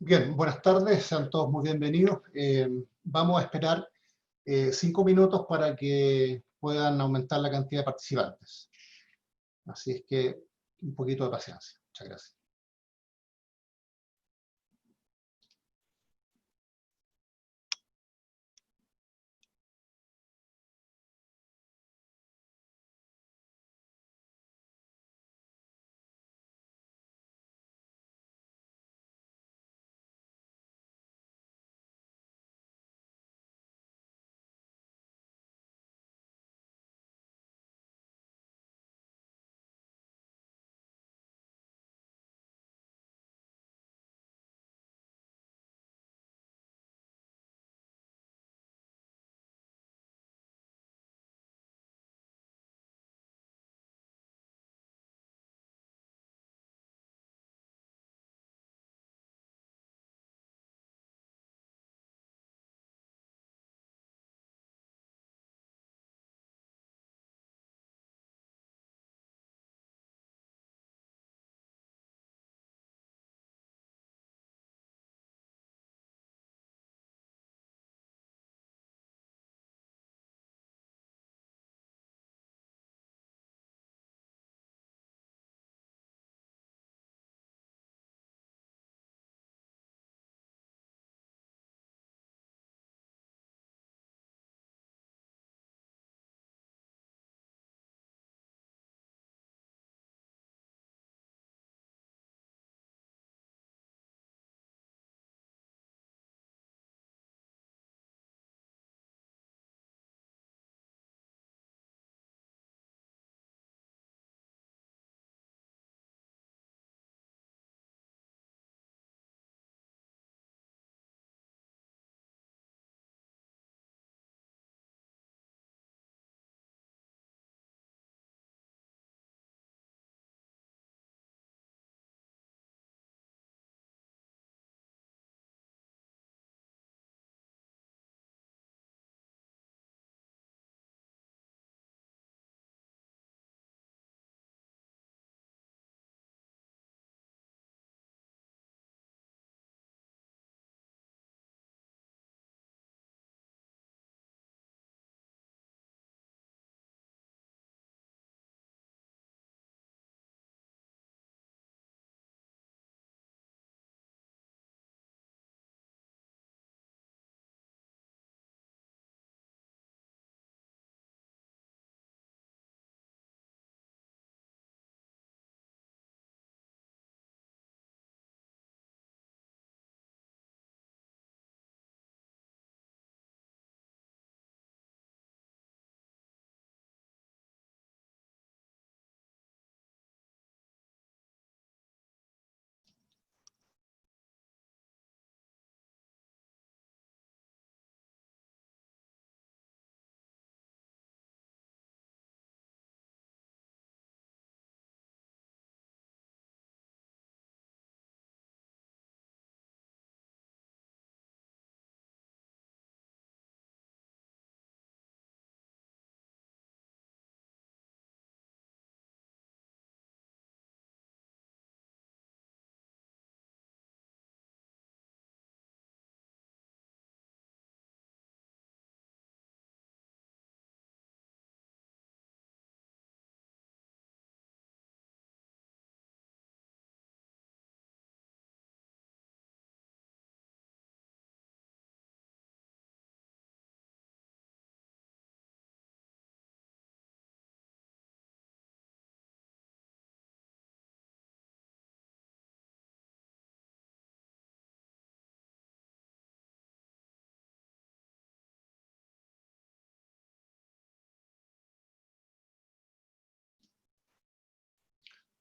Bien, buenas tardes, sean todos muy bienvenidos. Vamos a esperar 5 minutos para que puedan aumentar la cantidad de participantes. Así es que un poquito de paciencia. Muchas gracias.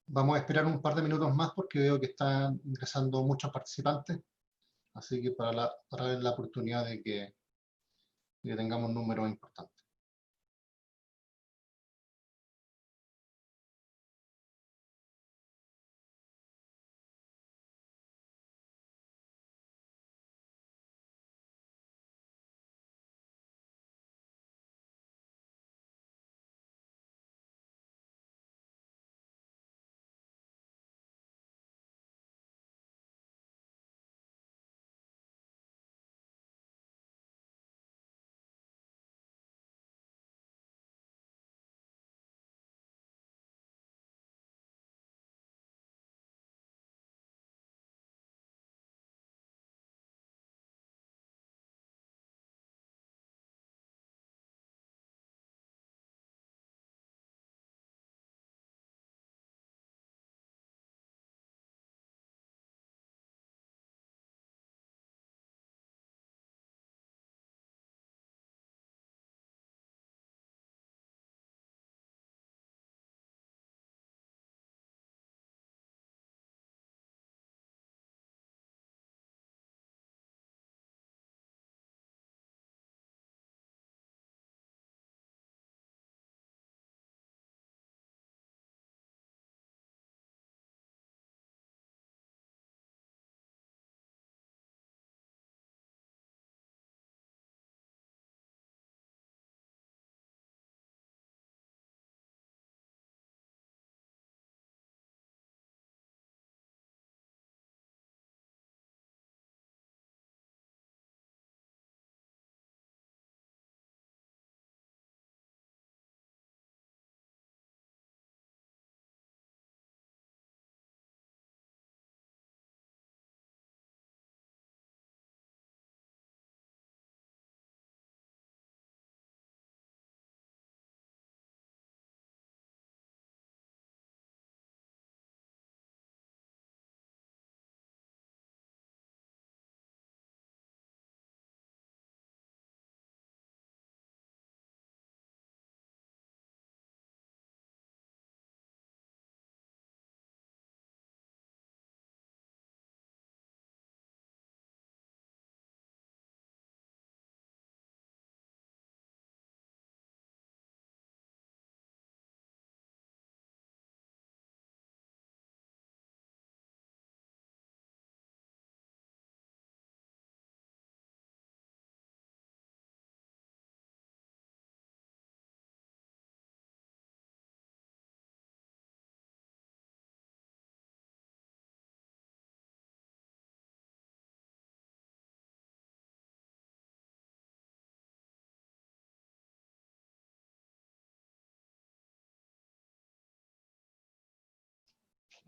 Vamos a esperar un par de minutos más porque veo que están ingresando muchos participantes, así que para dar la oportunidad de que tengamos un número importante.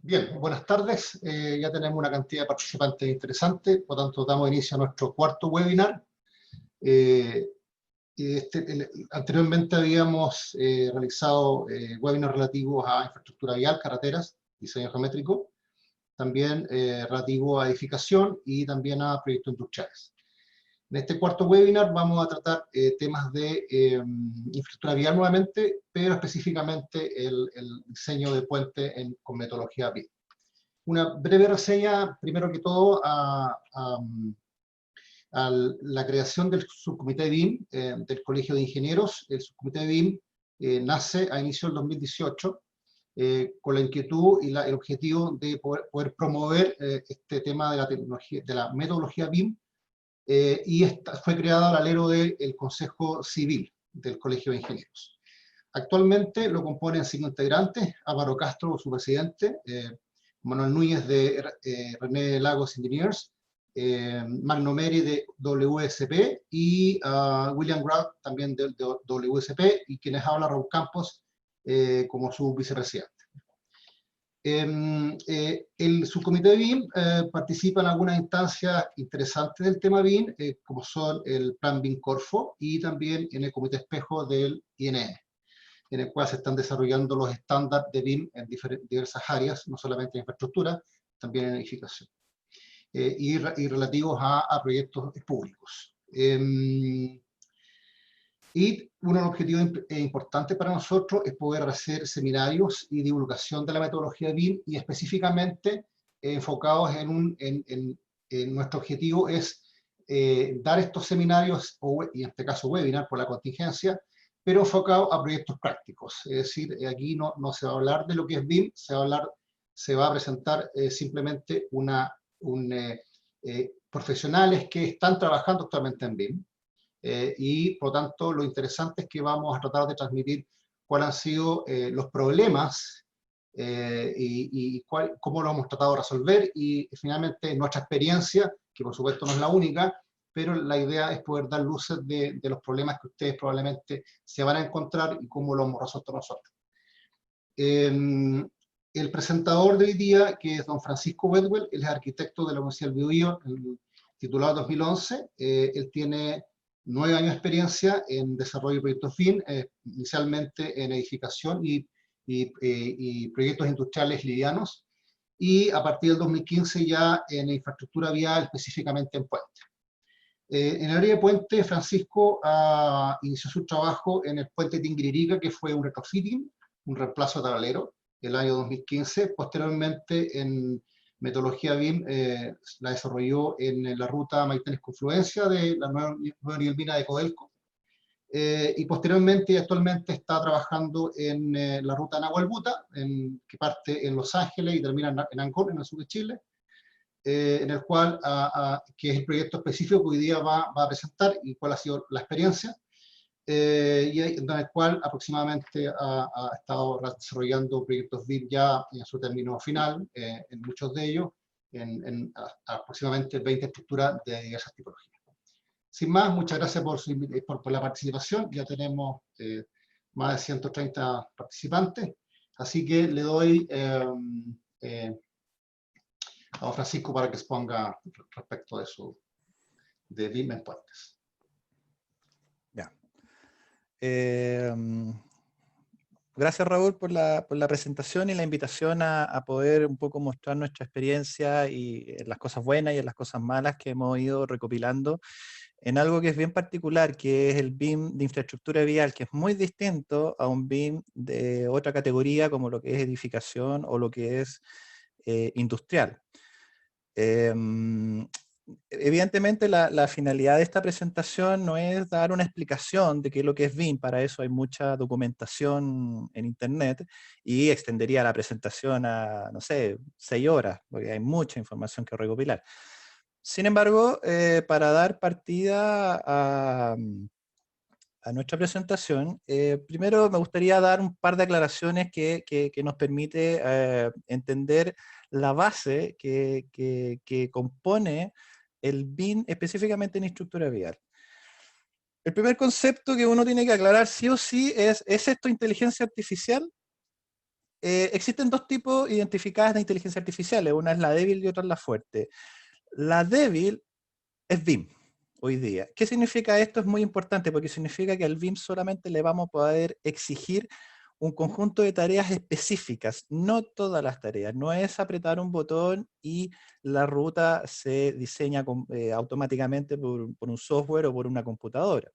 Bien, buenas tardes. Ya tenemos una cantidad de participantes interesante, por tanto damos inicio a nuestro cuarto webinar. Anteriormente habíamos realizado webinars relativos a infraestructura vial, carreteras, diseño geométrico, también relativo a edificación y también a proyectos industriales. En este cuarto webinar vamos a tratar temas de infraestructura vial nuevamente, pero específicamente el diseño de puente con metodología BIM. Una breve reseña, primero que todo, a la creación del subcomité BIM del Colegio de Ingenieros. El subcomité BIM nace a inicio del 2018 con la inquietud y el objetivo de poder promover este tema de la tecnología, de la metodología BIM, y fue creada al alero del Consejo Civil del Colegio de Ingenieros. Actualmente lo componen 5 integrantes: Álvaro Castro, su presidente, Manuel Núñez de René Lagos Engineers, Magno Meri de WSP y William Grant también de WSP, y quienes habla Raúl Campos como su vicepresidente. El subcomité BIM participa en algunas instancias interesantes del tema BIM, como son el Plan BIM Corfo y también en el Comité Espejo del INE, en el cual se están desarrollando los estándares de BIM en diversas áreas, no solamente en infraestructura, también en edificación, y relativos a proyectos públicos. Y uno de los objetivos importantes para nosotros es poder hacer seminarios y divulgación de la metodología BIM, y específicamente enfocados en nuestro objetivo es dar estos seminarios, y en este caso webinar por la contingencia, pero enfocado a proyectos prácticos. Es decir, aquí no se va a hablar de lo que es BIM, se va a presentar simplemente profesionales que están trabajando actualmente en BIM, y por lo tanto lo interesante es que vamos a tratar de transmitir cuáles han sido los problemas y cómo lo hemos tratado de resolver, y finalmente nuestra experiencia, que por supuesto no es la única, pero la idea es poder dar luces de los problemas que ustedes probablemente se van a encontrar y cómo lo hemos resuelto nosotros. El presentador de hoy día, que es don Francisco Bedwell, él es arquitecto de la Universidad del Biobío, titulado 2011. Él tiene 9 años de experiencia en desarrollo de proyectos BIM, inicialmente en edificación y proyectos industriales livianos, y a partir del 2015 ya en infraestructura vial, específicamente en puentes. En el área de puente, Francisco inició su trabajo en el puente Tinguiririca, que fue un retrofitting, un reemplazo de tablero, el año 2015. Posteriormente, en metodología BIM, la desarrolló en la ruta Maitenes Confluencia de la nueva Nielvina de Codelco. Y posteriormente y actualmente está trabajando en la ruta Nahuelbuta, que parte en Los Ángeles y termina en Ancón, en el sur de Chile, en el cual, que es el proyecto específico que hoy día va a presentar y cuál ha sido la experiencia, y en el cual aproximadamente ha estado desarrollando proyectos BIM ya en su término final, en muchos de ellos, en aproximadamente 20 estructuras de diversas tipologías. Sin más, muchas gracias por la participación. Ya tenemos más de 130 participantes, así que le doy a Francisco para que exponga respecto de BIM en puentes. Ya. Gracias, Raúl, por la presentación y la invitación a poder un poco mostrar nuestra experiencia y las cosas buenas y en las cosas malas que hemos ido recopilando en algo que es bien particular, que es el BIM de infraestructura vial, que es muy distinto a un BIM de otra categoría como lo que es edificación o lo que es industrial. Evidentemente la finalidad de esta presentación no es dar una explicación de qué es lo que es BIM, para eso hay mucha documentación en internet y extendería la presentación a, no sé, 6 horas, porque hay mucha información que recopilar. Sin embargo, para dar partida a nuestra presentación, primero me gustaría dar un par de aclaraciones que nos permite entender la base que compone el BIM específicamente en estructura vial. El primer concepto que uno tiene que aclarar sí o sí ¿es esto inteligencia artificial? Existen 2 tipos identificadas de inteligencia artificial, una es la débil y otra es la fuerte. La débil es BIM hoy día. ¿Qué significa esto? Es muy importante porque significa que al BIM solamente le vamos a poder exigir un conjunto de tareas específicas, no todas las tareas. No es apretar un botón y la ruta se diseña automáticamente por un software o por una computadora,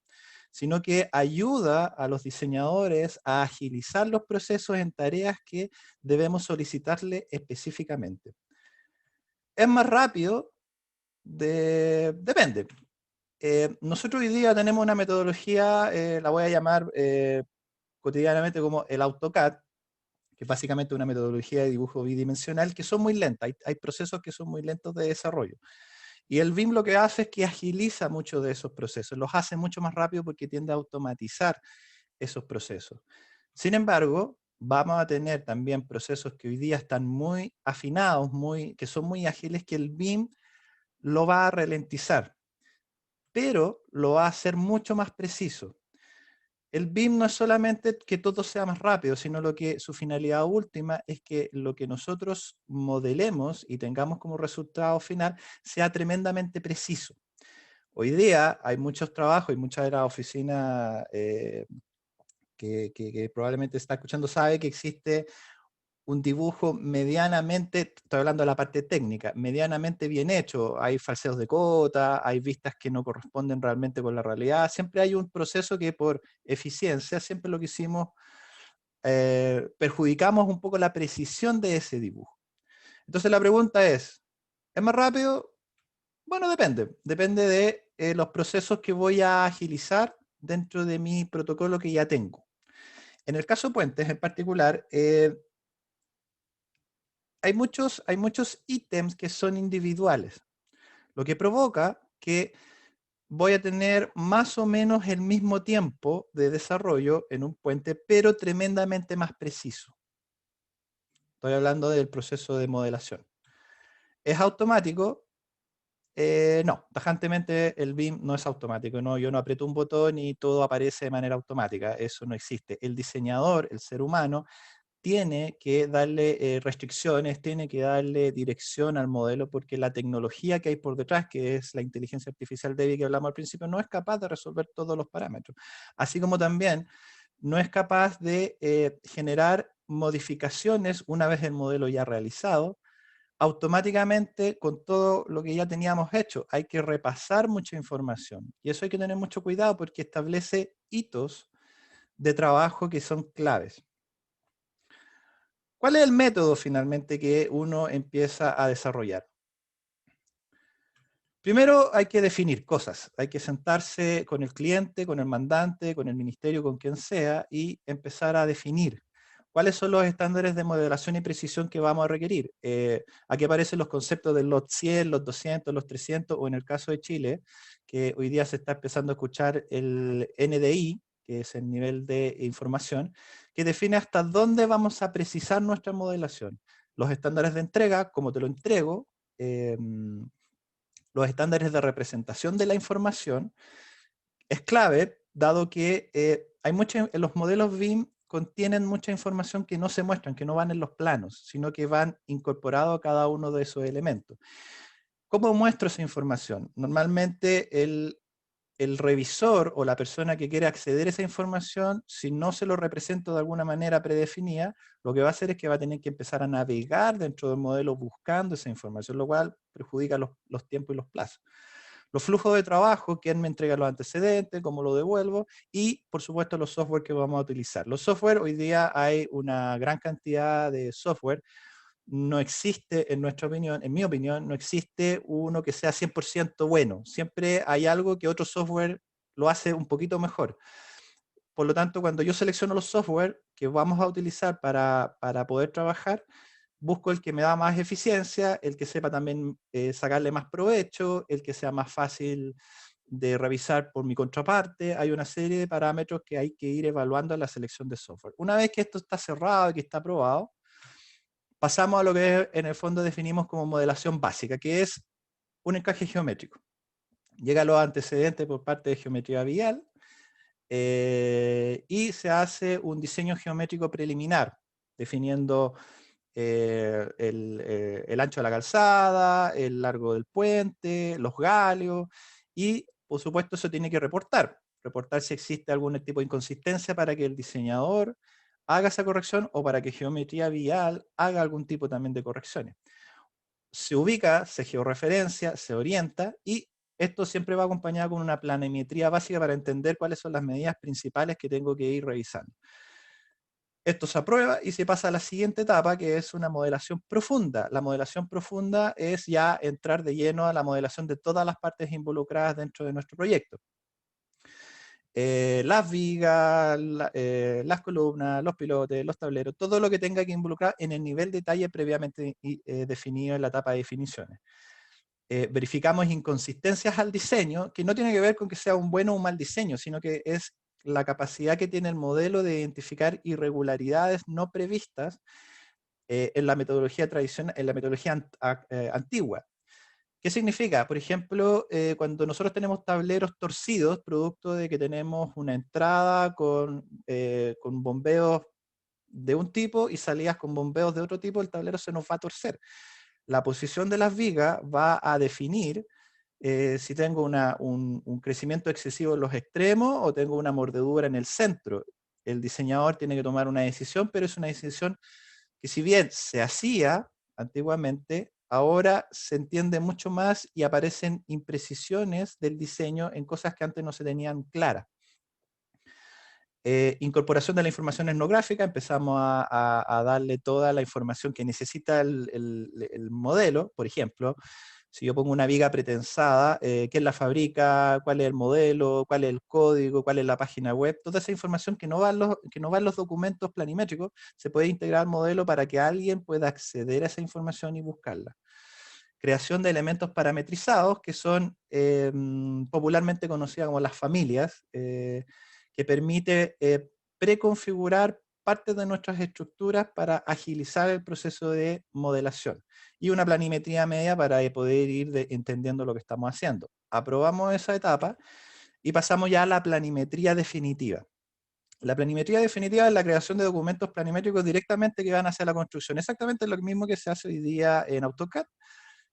sino que ayuda a los diseñadores a agilizar los procesos en tareas que debemos solicitarle específicamente. ¿Es más rápido? Depende. Nosotros hoy día tenemos una metodología, la voy a llamar cotidianamente como el AutoCAD, que es básicamente una metodología de dibujo bidimensional, que son muy lentas. Hay procesos que son muy lentos de desarrollo. Y el BIM lo que hace es que agiliza muchos de esos procesos, los hace mucho más rápido porque tiende a automatizar esos procesos. Sin embargo, vamos a tener también procesos que hoy día están muy afinados, que son muy ágiles, que el BIM lo va a ralentizar, pero lo va a hacer mucho más preciso. El BIM no es solamente que todo sea más rápido, sino su finalidad última es que lo que nosotros modelemos y tengamos como resultado final sea tremendamente preciso. Hoy día hay muchos trabajos y muchas de las oficinas que probablemente está escuchando sabe que existe un dibujo medianamente, estoy hablando de la parte técnica, medianamente bien hecho. Hay falseos de cota, hay vistas que no corresponden realmente con la realidad. Siempre hay un proceso que por eficiencia, siempre lo que hicimos, perjudicamos un poco la precisión de ese dibujo. Entonces la pregunta ¿es más rápido? Bueno, depende. Depende de los procesos que voy a agilizar dentro de mi protocolo que ya tengo. En el caso Puentes en particular, hay muchos ítems que son individuales, lo que provoca que voy a tener más o menos el mismo tiempo de desarrollo en un puente, pero tremendamente más preciso. Estoy hablando del proceso de modelación. ¿Es automático? No, tajantemente el BIM no es automático. No, yo no aprieto un botón y todo aparece de manera automática. Eso no existe. El diseñador, el ser humano, tiene que darle restricciones, tiene que darle dirección al modelo, porque la tecnología que hay por detrás, que es la inteligencia artificial débil que hablamos al principio, no es capaz de resolver todos los parámetros. Así como también no es capaz de generar modificaciones una vez el modelo ya realizado, automáticamente con todo lo que ya teníamos hecho. Hay que repasar mucha información. Y eso hay que tener mucho cuidado porque establece hitos de trabajo que son claves. ¿Cuál es el método finalmente que uno empieza a desarrollar? Primero hay que definir cosas, hay que sentarse con el cliente, con el mandante, con el ministerio, con quien sea, y empezar a definir cuáles son los estándares de modelación y precisión que vamos a requerir. Aquí aparecen los conceptos de los 100, los 200, los 300, o en el caso de Chile, que hoy día se está empezando a escuchar el NDI, que es el nivel de información, que define hasta dónde vamos a precisar nuestra modelación. Los estándares de entrega, como te lo entrego, los estándares de representación de la información, es clave, dado que los modelos BIM contienen mucha información que no se muestran, que no van en los planos, sino que van incorporados a cada uno de esos elementos. ¿Cómo muestro esa información? Normalmente el revisor o la persona que quiere acceder a esa información, si no se lo represento de alguna manera predefinida, lo que va a hacer es que va a tener que empezar a navegar dentro del modelo buscando esa información, lo cual perjudica los tiempos y los plazos. Los flujos de trabajo, quién me entrega los antecedentes, cómo lo devuelvo, y por supuesto los software que vamos a utilizar. Los software, hoy día hay una gran cantidad de software. No existe, en nuestra opinión, en mi opinión, no existe uno que sea 100% bueno. Siempre hay algo que otro software lo hace un poquito mejor. Por lo tanto, cuando yo selecciono los software que vamos a utilizar para poder trabajar, busco el que me da más eficiencia, el que sepa también sacarle más provecho, el que sea más fácil de revisar por mi contraparte. Hay una serie de parámetros que hay que ir evaluando en la selección de software. Una vez que esto está cerrado y que está aprobado, pasamos a lo que en el fondo definimos como modelación básica, que es un encaje geométrico. Llega a los antecedentes por parte de geometría vial y se hace un diseño geométrico preliminar, definiendo el ancho de la calzada, el largo del puente, los galios, y por supuesto eso tiene que reportar si existe algún tipo de inconsistencia para que el diseñador haga esa corrección o para que geometría vial haga algún tipo también de correcciones. Se ubica, se georreferencia, se orienta, y esto siempre va acompañado con una planimetría básica para entender cuáles son las medidas principales que tengo que ir revisando. Esto se aprueba y se pasa a la siguiente etapa, que es una modelación profunda. La modelación profunda es ya entrar de lleno a la modelación de todas las partes involucradas dentro de nuestro proyecto. Las vigas, las columnas, los pilotes, los tableros, todo lo que tenga que involucrar en el nivel de detalle previamente definido en la etapa de definiciones. Verificamos inconsistencias al diseño, que no tiene que ver con que sea un bueno o un mal diseño, sino que es la capacidad que tiene el modelo de identificar irregularidades no previstas en la metodología tradicional, en la metodología antigua. ¿Qué significa? Por ejemplo, cuando nosotros tenemos tableros torcidos, producto de que tenemos una entrada con bombeos de un tipo y salidas con bombeos de otro tipo, el tablero se nos va a torcer. La posición de las vigas va a definir si tengo un crecimiento excesivo en los extremos o tengo una mordedura en el centro. El diseñador tiene que tomar una decisión, pero es una decisión que si bien se hacía antiguamente, ahora se entiende mucho más y aparecen imprecisiones del diseño en cosas que antes no se tenían claras. Incorporación de la información etnográfica, empezamos a darle toda la información que necesita el modelo. Por ejemplo, si yo pongo una viga pretensada, quién la fabrica, cuál es el modelo, cuál es el código, cuál es la página web, toda esa información que no va en los documentos planimétricos, se puede integrar al modelo para que alguien pueda acceder a esa información y buscarla. Creación de elementos parametrizados, que son popularmente conocidas como las familias, que permite preconfigurar partes de nuestras estructuras para agilizar el proceso de modelación. Y una planimetría media para poder ir entendiendo lo que estamos haciendo. Aprobamos esa etapa y pasamos ya a la planimetría definitiva. La planimetría definitiva es la creación de documentos planimétricos directamente que van hacia la construcción. Exactamente lo mismo que se hace hoy día en AutoCAD,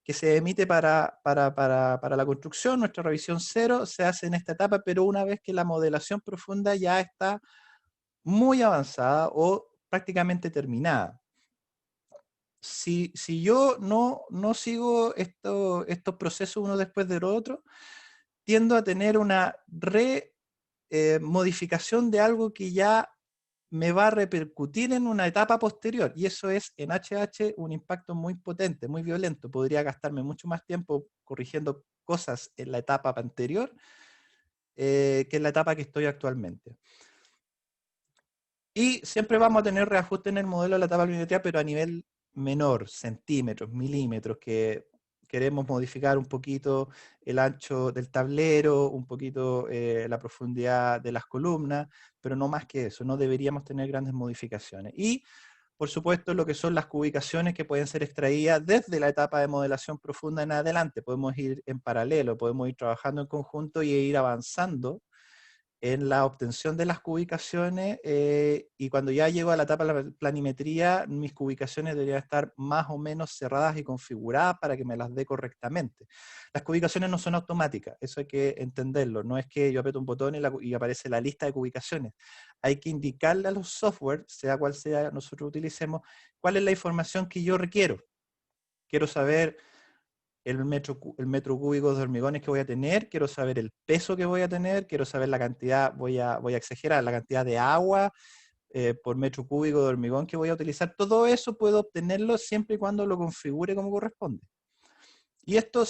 que se emite para la construcción. Nuestra revisión 0 se hace en esta etapa, pero una vez que la modelación profunda ya está muy avanzada o prácticamente terminada. Si yo no sigo estos procesos uno después del otro, tiendo a tener una modificación de algo que ya me va a repercutir en una etapa posterior, y eso es en HH un impacto muy potente, muy violento. Podría gastarme mucho más tiempo corrigiendo cosas en la etapa anterior que en la etapa que estoy actualmente. Y siempre vamos a tener reajuste en el modelo de la etapa planimetría, pero a nivel menor, centímetros, milímetros, que queremos modificar un poquito el ancho del tablero, un poquito la profundidad de las columnas, pero no más que eso, no deberíamos tener grandes modificaciones. Y, por supuesto, lo que son las cubicaciones que pueden ser extraídas desde la etapa de modelación profunda en adelante. Podemos ir en paralelo, podemos ir trabajando en conjunto y ir avanzando en la obtención de las cubicaciones, y cuando ya llego a la etapa de la planimetría, mis cubicaciones deberían estar más o menos cerradas y configuradas para que me las dé correctamente. Las cubicaciones no son automáticas, eso hay que entenderlo. No es que yo aprieto un botón y aparece la lista de cubicaciones. Hay que indicarle a los software, sea cual sea nosotros utilicemos, cuál es la información que yo requiero. Quiero saber el metro cúbico de hormigones que voy a tener, quiero saber el peso que voy a tener, quiero saber la cantidad, voy a exagerar, la cantidad de agua por metro cúbico de hormigón que voy a utilizar. Todo eso puedo obtenerlo siempre y cuando lo configure como corresponde. Y esto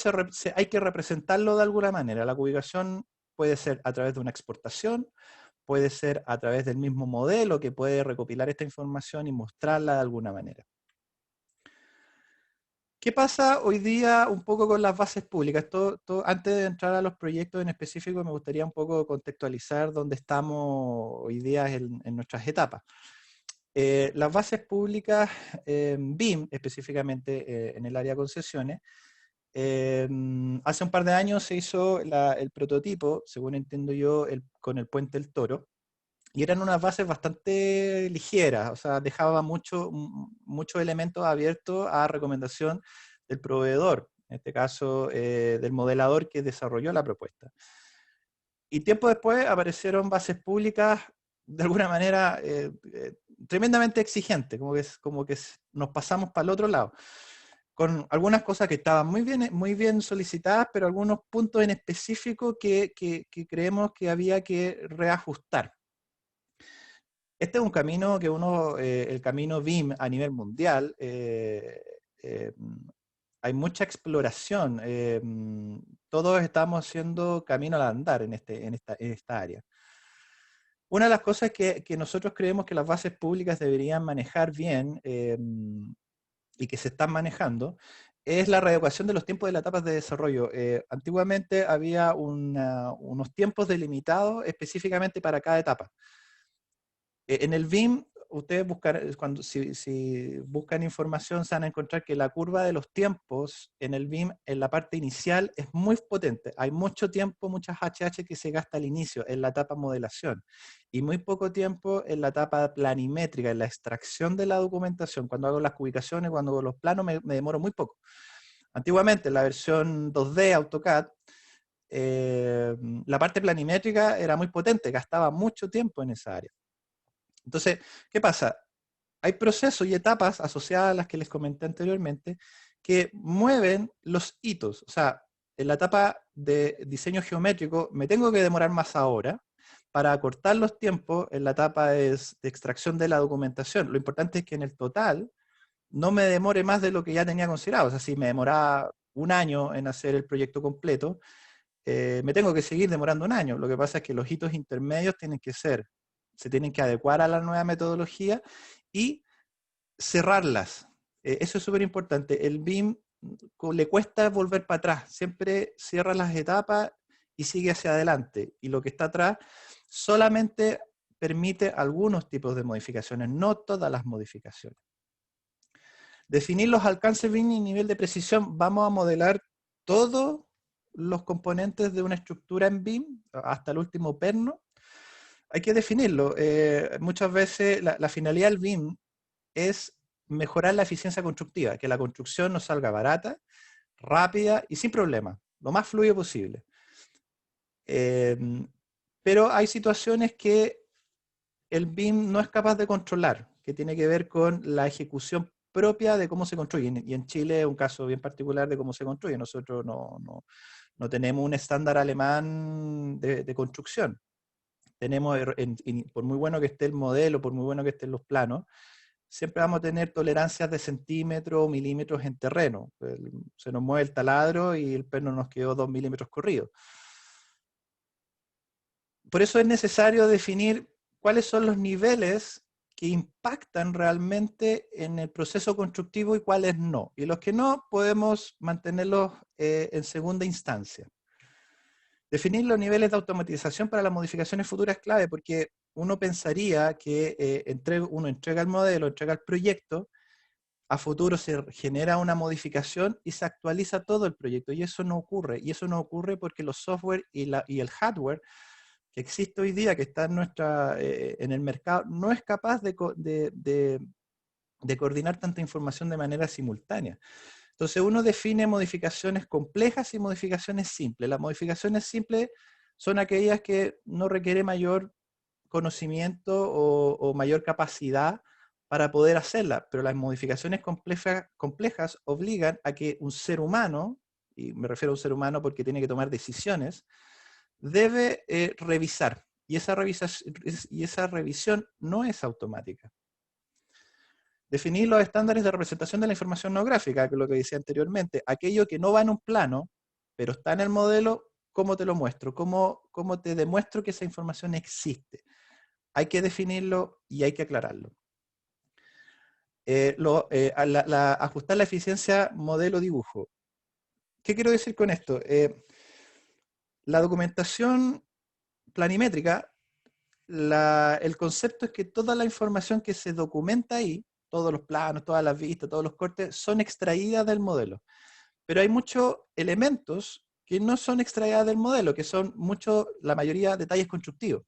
hay que representarlo de alguna manera. La cubicación puede ser a través de una exportación, puede ser a través del mismo modelo que puede recopilar esta información y mostrarla de alguna manera. ¿Qué pasa hoy día un poco con las bases públicas? Antes de entrar a los proyectos en específico, me gustaría un poco contextualizar dónde estamos hoy día en nuestras etapas. Las bases públicas, BIM específicamente en el área de concesiones, hace un par de años se hizo el prototipo, según entiendo yo, con el Puente del Toro, y eran unas bases bastante ligeras, o sea, dejaba muchos elementos abiertos a recomendación del proveedor, en este caso del modelador que desarrolló la propuesta. Y tiempo después aparecieron bases públicas de alguna manera tremendamente exigentes, como que nos pasamos para el otro lado, con algunas cosas que estaban muy bien solicitadas, pero algunos puntos en específico que creemos que había que reajustar. Este es un camino que el camino BIM a nivel mundial, hay mucha exploración. Todos estamos haciendo camino al andar en esta área. Una de las cosas que nosotros creemos que las bases públicas deberían manejar bien y que se están manejando es la reeducación de los tiempos de las etapas de desarrollo. Antiguamente había unos tiempos delimitados específicamente para cada etapa. En el BIM, ustedes si buscan información, se van a encontrar que la curva de los tiempos en el BIM, en la parte inicial, es muy potente. Hay mucho tiempo, muchas HH que se gasta al inicio, en la etapa modelación, y muy poco tiempo en la etapa planimétrica, en la extracción de la documentación. Cuando hago las cubicaciones, cuando hago los planos, me demoro muy poco. Antiguamente, en la versión 2D AutoCAD, la parte planimétrica era muy potente, gastaba mucho tiempo en esa área. Entonces, ¿qué pasa? hay procesos y etapas asociadas a las que les comenté anteriormente que mueven los hitos. O sea, en la etapa de diseño geométrico me tengo que demorar más ahora para acortar los tiempos en la etapa de extracción de la documentación. Lo importante es que en el total no me demore más de lo que ya tenía considerado. O sea, si me demoraba un año en hacer el proyecto completo, me tengo que seguir demorando un año. Lo que pasa es que los hitos intermedios se tienen que adecuar a la nueva metodología y cerrarlas. Eso es súper importante. El BIM le cuesta volver para atrás. Siempre cierra las etapas y sigue hacia adelante. Y lo que está atrás solamente permite algunos tipos de modificaciones, no todas las modificaciones. Definir los alcances BIM y nivel de precisión. Vamos a modelar todos los componentes de una estructura en BIM, hasta el último perno. Hay que definirlo. Muchas veces la finalidad del BIM es mejorar la eficiencia constructiva, que la construcción nos salga barata, rápida y sin problemas, lo más fluido posible. Pero hay situaciones que el BIM no es capaz de controlar, que tiene que ver con la ejecución propia de cómo se construye. Y en Chile es un caso bien particular de cómo se construye. Nosotros no tenemos un estándar alemán de construcción. Tenemos, por muy bueno que esté el modelo, por muy bueno que estén los planos, siempre vamos a tener tolerancias de centímetros o milímetros en terreno. Se nos mueve el taladro y el perno nos quedó 2 milímetros corridos. Por eso es necesario definir cuáles son los niveles que impactan realmente en el proceso constructivo y cuáles no. Y los que no, podemos mantenerlos en segunda instancia. Definir los niveles de automatización para las modificaciones futuras es clave, porque uno pensaría que uno entrega el modelo, entrega el proyecto, a futuro se genera una modificación y se actualiza todo el proyecto, y eso no ocurre. Y eso no ocurre porque los software y el hardware que existe hoy día, que está en el mercado, no es capaz de coordinar tanta información de manera simultánea. Entonces uno define modificaciones complejas y modificaciones simples. Las modificaciones simples son aquellas que no requieren mayor conocimiento o mayor capacidad para poder hacerlas, pero las modificaciones complejas obligan a que un ser humano, y me refiero a un ser humano porque tiene que tomar decisiones, debe revisar, y esa revisión no es automática. Definir los estándares de representación de la información no gráfica, que es lo que decía anteriormente. Aquello que no va en un plano, pero está en el modelo, ¿cómo te lo muestro? ¿Cómo te demuestro que esa información existe? Hay que definirlo y hay que aclararlo. Ajustar la eficiencia modelo-dibujo. ¿Qué quiero decir con esto? La documentación planimétrica, el concepto es que toda la información que se documenta ahí, todos los planos, todas las vistas, todos los cortes, son extraídas del modelo. Pero hay muchos elementos que no son extraídas del modelo, que son la mayoría detalles constructivos.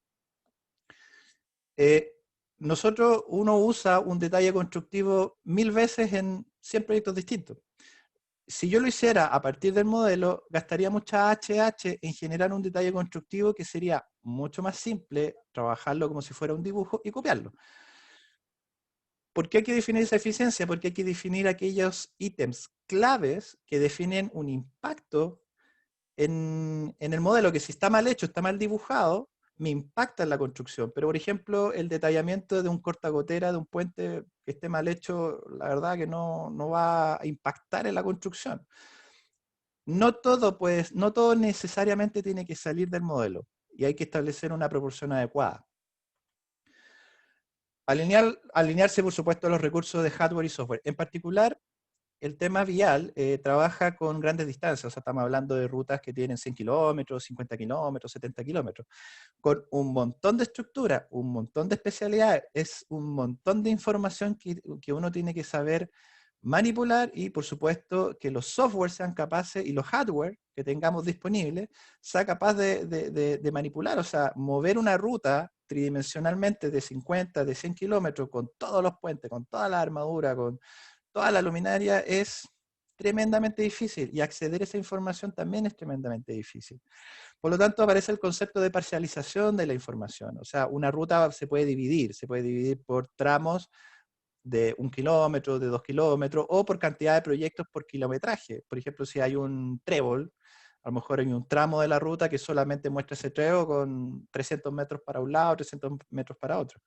Uno usa un detalle constructivo 1000 veces en 100 proyectos distintos. Si yo lo hiciera a partir del modelo, gastaría mucha HH en generar un detalle constructivo que sería mucho más simple, trabajarlo como si fuera un dibujo y copiarlo. ¿Por qué hay que definir esa eficiencia? Porque hay que definir aquellos ítems claves que definen un impacto en el modelo, que si está mal hecho, está mal dibujado, me impacta en la construcción. Pero, por ejemplo, el detallamiento de un cortagotera, de un puente que esté mal hecho, la verdad que no va a impactar en la construcción. No todo necesariamente tiene que salir del modelo, y hay que establecer una proporción adecuada. Alinearse, por supuesto, a los recursos de hardware y software. En particular, el tema vial trabaja con grandes distancias, o sea, estamos hablando de rutas que tienen 100 kilómetros, 50 kilómetros, 70 kilómetros, con un montón de estructura, un montón de especialidades, es un montón de información que uno tiene que saber manipular, y por supuesto que los software sean capaces y los hardware que tengamos disponibles sea capaz de manipular, o sea, mover una ruta tridimensionalmente de 50, de 100 kilómetros con todos los puentes, con toda la armadura, con toda la luminaria, es tremendamente difícil, y acceder a esa información también es tremendamente difícil. Por lo tanto, aparece el concepto de parcialización de la información. O sea, una ruta se puede dividir por tramos de 1 kilómetro, de 2 kilómetros, o por cantidad de proyectos por kilometraje. Por ejemplo, si hay un trébol, a lo mejor hay un tramo de la ruta que solamente muestra ese trébol con 300 metros para un lado, 300 metros para otro.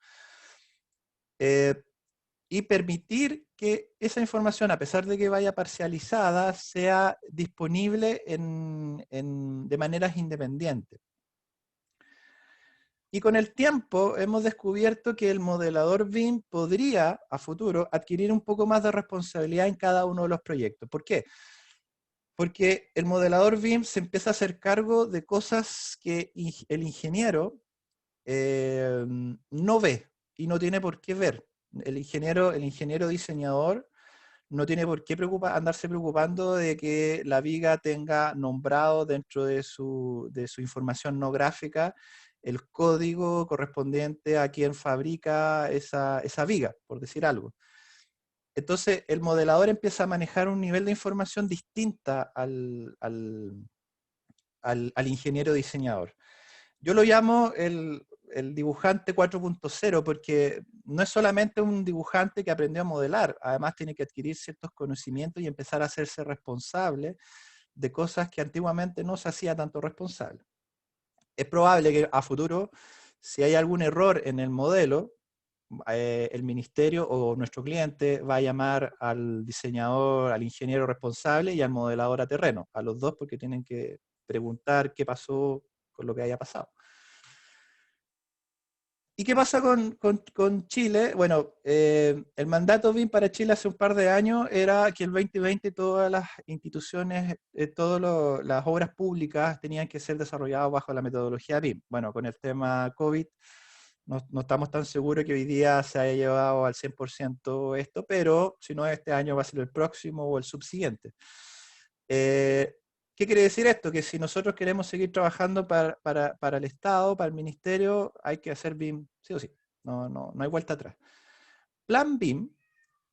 Y permitir que esa información, a pesar de que vaya parcializada, sea disponible de maneras independientes. Y con el tiempo hemos descubierto que el modelador BIM podría, a futuro, adquirir un poco más de responsabilidad en cada uno de los proyectos. ¿Por qué? Porque el modelador BIM se empieza a hacer cargo de cosas que el ingeniero no ve y no tiene por qué ver. El ingeniero diseñador no tiene por qué andarse preocupando de que la viga tenga nombrado dentro de su información no gráfica el código correspondiente a quien fabrica esa viga, por decir algo. Entonces, el modelador empieza a manejar un nivel de información distinta al ingeniero diseñador. Yo lo llamo el dibujante 4.0 porque no es solamente un dibujante que aprendió a modelar, además tiene que adquirir ciertos conocimientos y empezar a hacerse responsable de cosas que antiguamente no se hacía tanto responsable. Es probable que a futuro, si hay algún error en el modelo, el ministerio o nuestro cliente va a llamar al diseñador, al ingeniero responsable y al modelador a terreno, a los dos, porque tienen que preguntar qué pasó con lo que haya pasado. ¿Y qué pasa con Chile? Bueno, el mandato BIM para Chile hace un par de años era que el 2020 todas las instituciones, todas las obras públicas tenían que ser desarrolladas bajo la metodología BIM. Bueno, con el tema COVID no estamos tan seguros que hoy día se haya llevado al 100% esto, pero si no este año va a ser el próximo o el subsiguiente. ¿Qué quiere decir esto? Que si nosotros queremos seguir trabajando para el Estado, para el Ministerio, hay que hacer BIM, sí o sí. No hay vuelta atrás. Plan BIM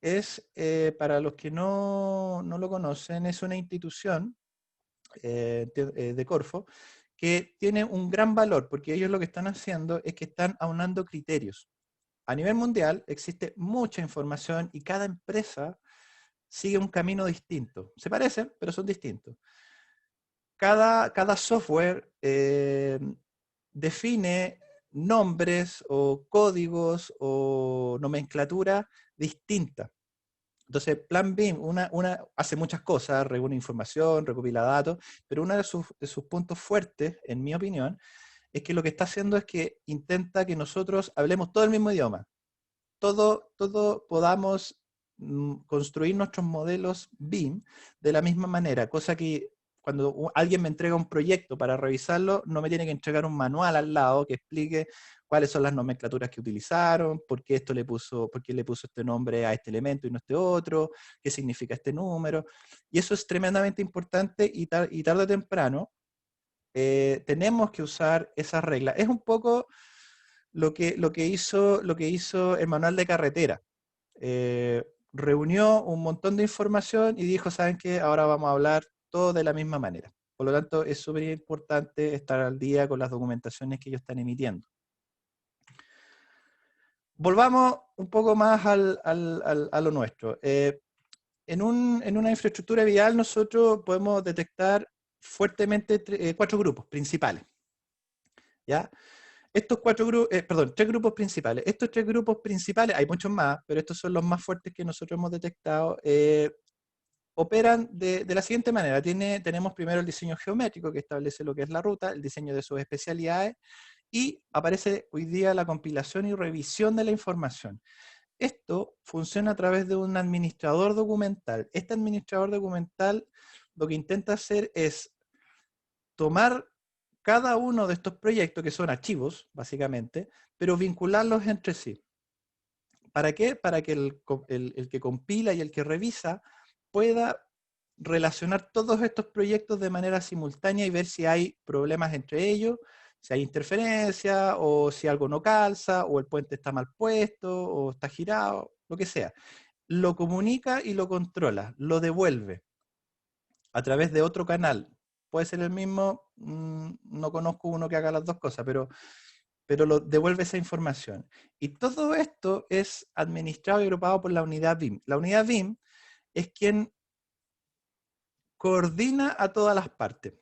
es, para los que no lo conocen, es una institución de Corfo que tiene un gran valor, porque ellos lo que están haciendo es que están aunando criterios. A nivel mundial existe mucha información y cada empresa sigue un camino distinto. Se parecen, pero son distintos. Cada software define nombres o códigos o nomenclatura distinta. Entonces, Plan BIM hace muchas cosas, reúne información, recopila datos, pero uno de sus puntos fuertes, en mi opinión, es que lo que está haciendo es que intenta que nosotros hablemos todo el mismo idioma. Todo podamos construir nuestros modelos BIM de la misma manera, cosa que cuando alguien me entrega un proyecto para revisarlo, no me tiene que entregar un manual al lado que explique cuáles son las nomenclaturas que utilizaron, por qué le puso este nombre a este elemento y no este otro, qué significa este número. Y eso es tremendamente importante y tarde o temprano tenemos que usar esas reglas. Es un poco lo que hizo el manual de carretera. Reunió un montón de información y dijo, ¿saben qué? Ahora vamos a hablar todo de la misma manera. Por lo tanto, es súper importante estar al día con las documentaciones que ellos están emitiendo. Volvamos un poco más a lo nuestro. En una infraestructura vial nosotros podemos detectar fuertemente 4 grupos principales. ¿Ya? Estos 3 grupos principales. Estos 3 grupos principales, hay muchos más, pero estos son los más fuertes que nosotros hemos detectado, operan de la siguiente manera. Tenemos primero el diseño geométrico que establece lo que es la ruta, el diseño de sus especialidades, y aparece hoy día la compilación y revisión de la información. Esto funciona a través de un administrador documental. Este administrador documental lo que intenta hacer es tomar cada uno de estos proyectos, que son archivos, básicamente, pero vincularlos entre sí. ¿Para qué? Para que el que compila y el que revisa pueda relacionar todos estos proyectos de manera simultánea y ver si hay problemas entre ellos, si hay interferencia, o si algo no calza, o el puente está mal puesto, o está girado, lo que sea. Lo comunica y lo controla, lo devuelve a través de otro canal. Puede ser el mismo, no conozco uno que haga las dos cosas, pero pero lo devuelve esa información. Y todo esto es administrado y agrupado por la unidad BIM. La unidad BIM es quien coordina a todas las partes.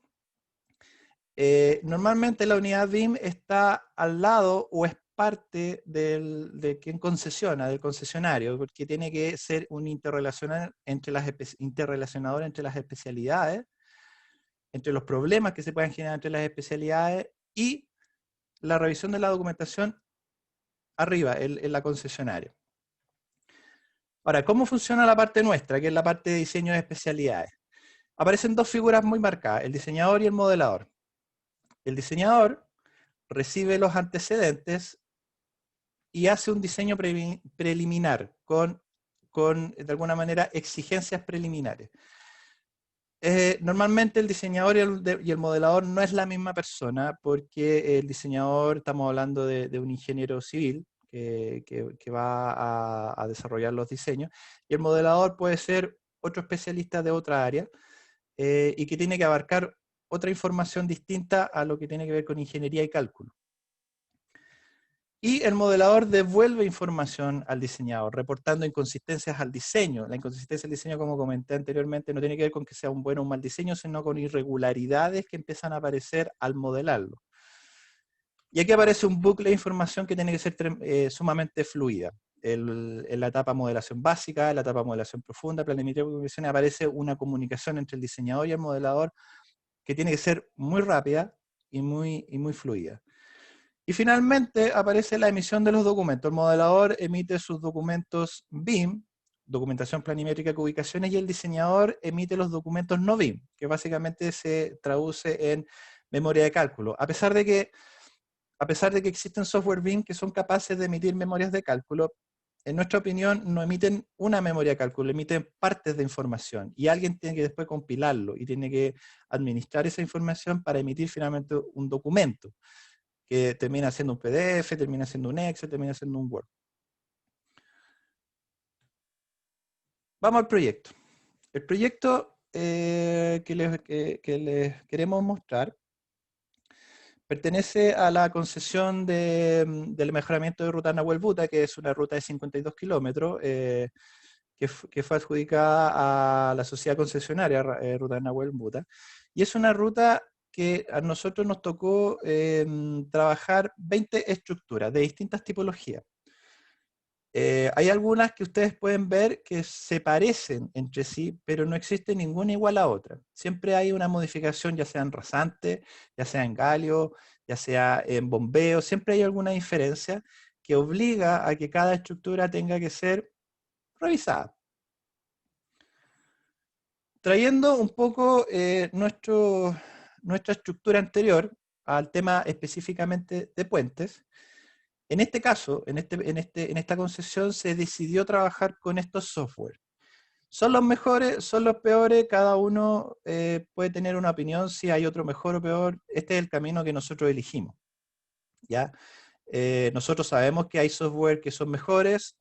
Normalmente la unidad BIM está al lado o es parte de quien concesiona, del concesionario, porque tiene que ser un interrelacionador entre las especialidades, entre los problemas que se puedan generar entre las especialidades y la revisión de la documentación arriba, en la concesionaria. Ahora, ¿cómo funciona la parte nuestra, que es la parte de diseño de especialidades? Aparecen dos figuras muy marcadas, el diseñador y el modelador. El diseñador recibe los antecedentes y hace un diseño preliminar con, de alguna manera, exigencias preliminares. Normalmente el diseñador y el modelador no es la misma persona, porque el diseñador, estamos hablando de un ingeniero civil que va a desarrollar los diseños, y el modelador puede ser otro especialista de otra área y que tiene que abarcar otra información distinta a lo que tiene que ver con ingeniería y cálculo. Y el modelador devuelve información al diseñador, reportando inconsistencias al diseño. La inconsistencia del diseño, como comenté anteriormente, no tiene que ver con que sea un buen o un mal diseño, sino con irregularidades que empiezan a aparecer al modelarlo. Y aquí aparece un bucle de información que tiene que ser sumamente fluida. En la etapa modelación básica, en la etapa modelación profunda, planimetría y comunicación, aparece una comunicación entre el diseñador y el modelador que tiene que ser muy rápida y muy fluida. Y finalmente aparece la emisión de los documentos. El modelador emite sus documentos BIM, documentación planimétrica de ubicaciones, y el diseñador emite los documentos no BIM, que básicamente se traduce en memoria de cálculo. A pesar de que existen software BIM que son capaces de emitir memorias de cálculo, en nuestra opinión no emiten una memoria de cálculo, emiten partes de información, y alguien tiene que después compilarlo y tiene que administrar esa información para emitir finalmente un documento que termina siendo un PDF, termina siendo un Excel, termina siendo un Word. Vamos al proyecto. El proyecto que les queremos mostrar pertenece a la concesión del mejoramiento de ruta Nahuel Buta, que es una ruta de 52 kilómetros, que fue adjudicada a la sociedad concesionaria Ruta Nahuel Buta. Y es una ruta que a nosotros nos tocó trabajar 20 estructuras de distintas tipologías. Hay algunas que ustedes pueden ver que se parecen entre sí, pero no existe ninguna igual a otra. Siempre hay una modificación, ya sea en rasante, ya sea en galio, ya sea en bombeo, siempre hay alguna diferencia que obliga a que cada estructura tenga que ser revisada. Trayendo un poco nuestra estructura anterior al tema específicamente de puentes, en este caso, en esta concesión se decidió trabajar con estos software. ¿Son los mejores? ¿Son los peores? Cada uno puede tener una opinión si hay otro mejor o peor. Este es el camino que nosotros elegimos, ¿ya? Nosotros sabemos que hay software que son mejores,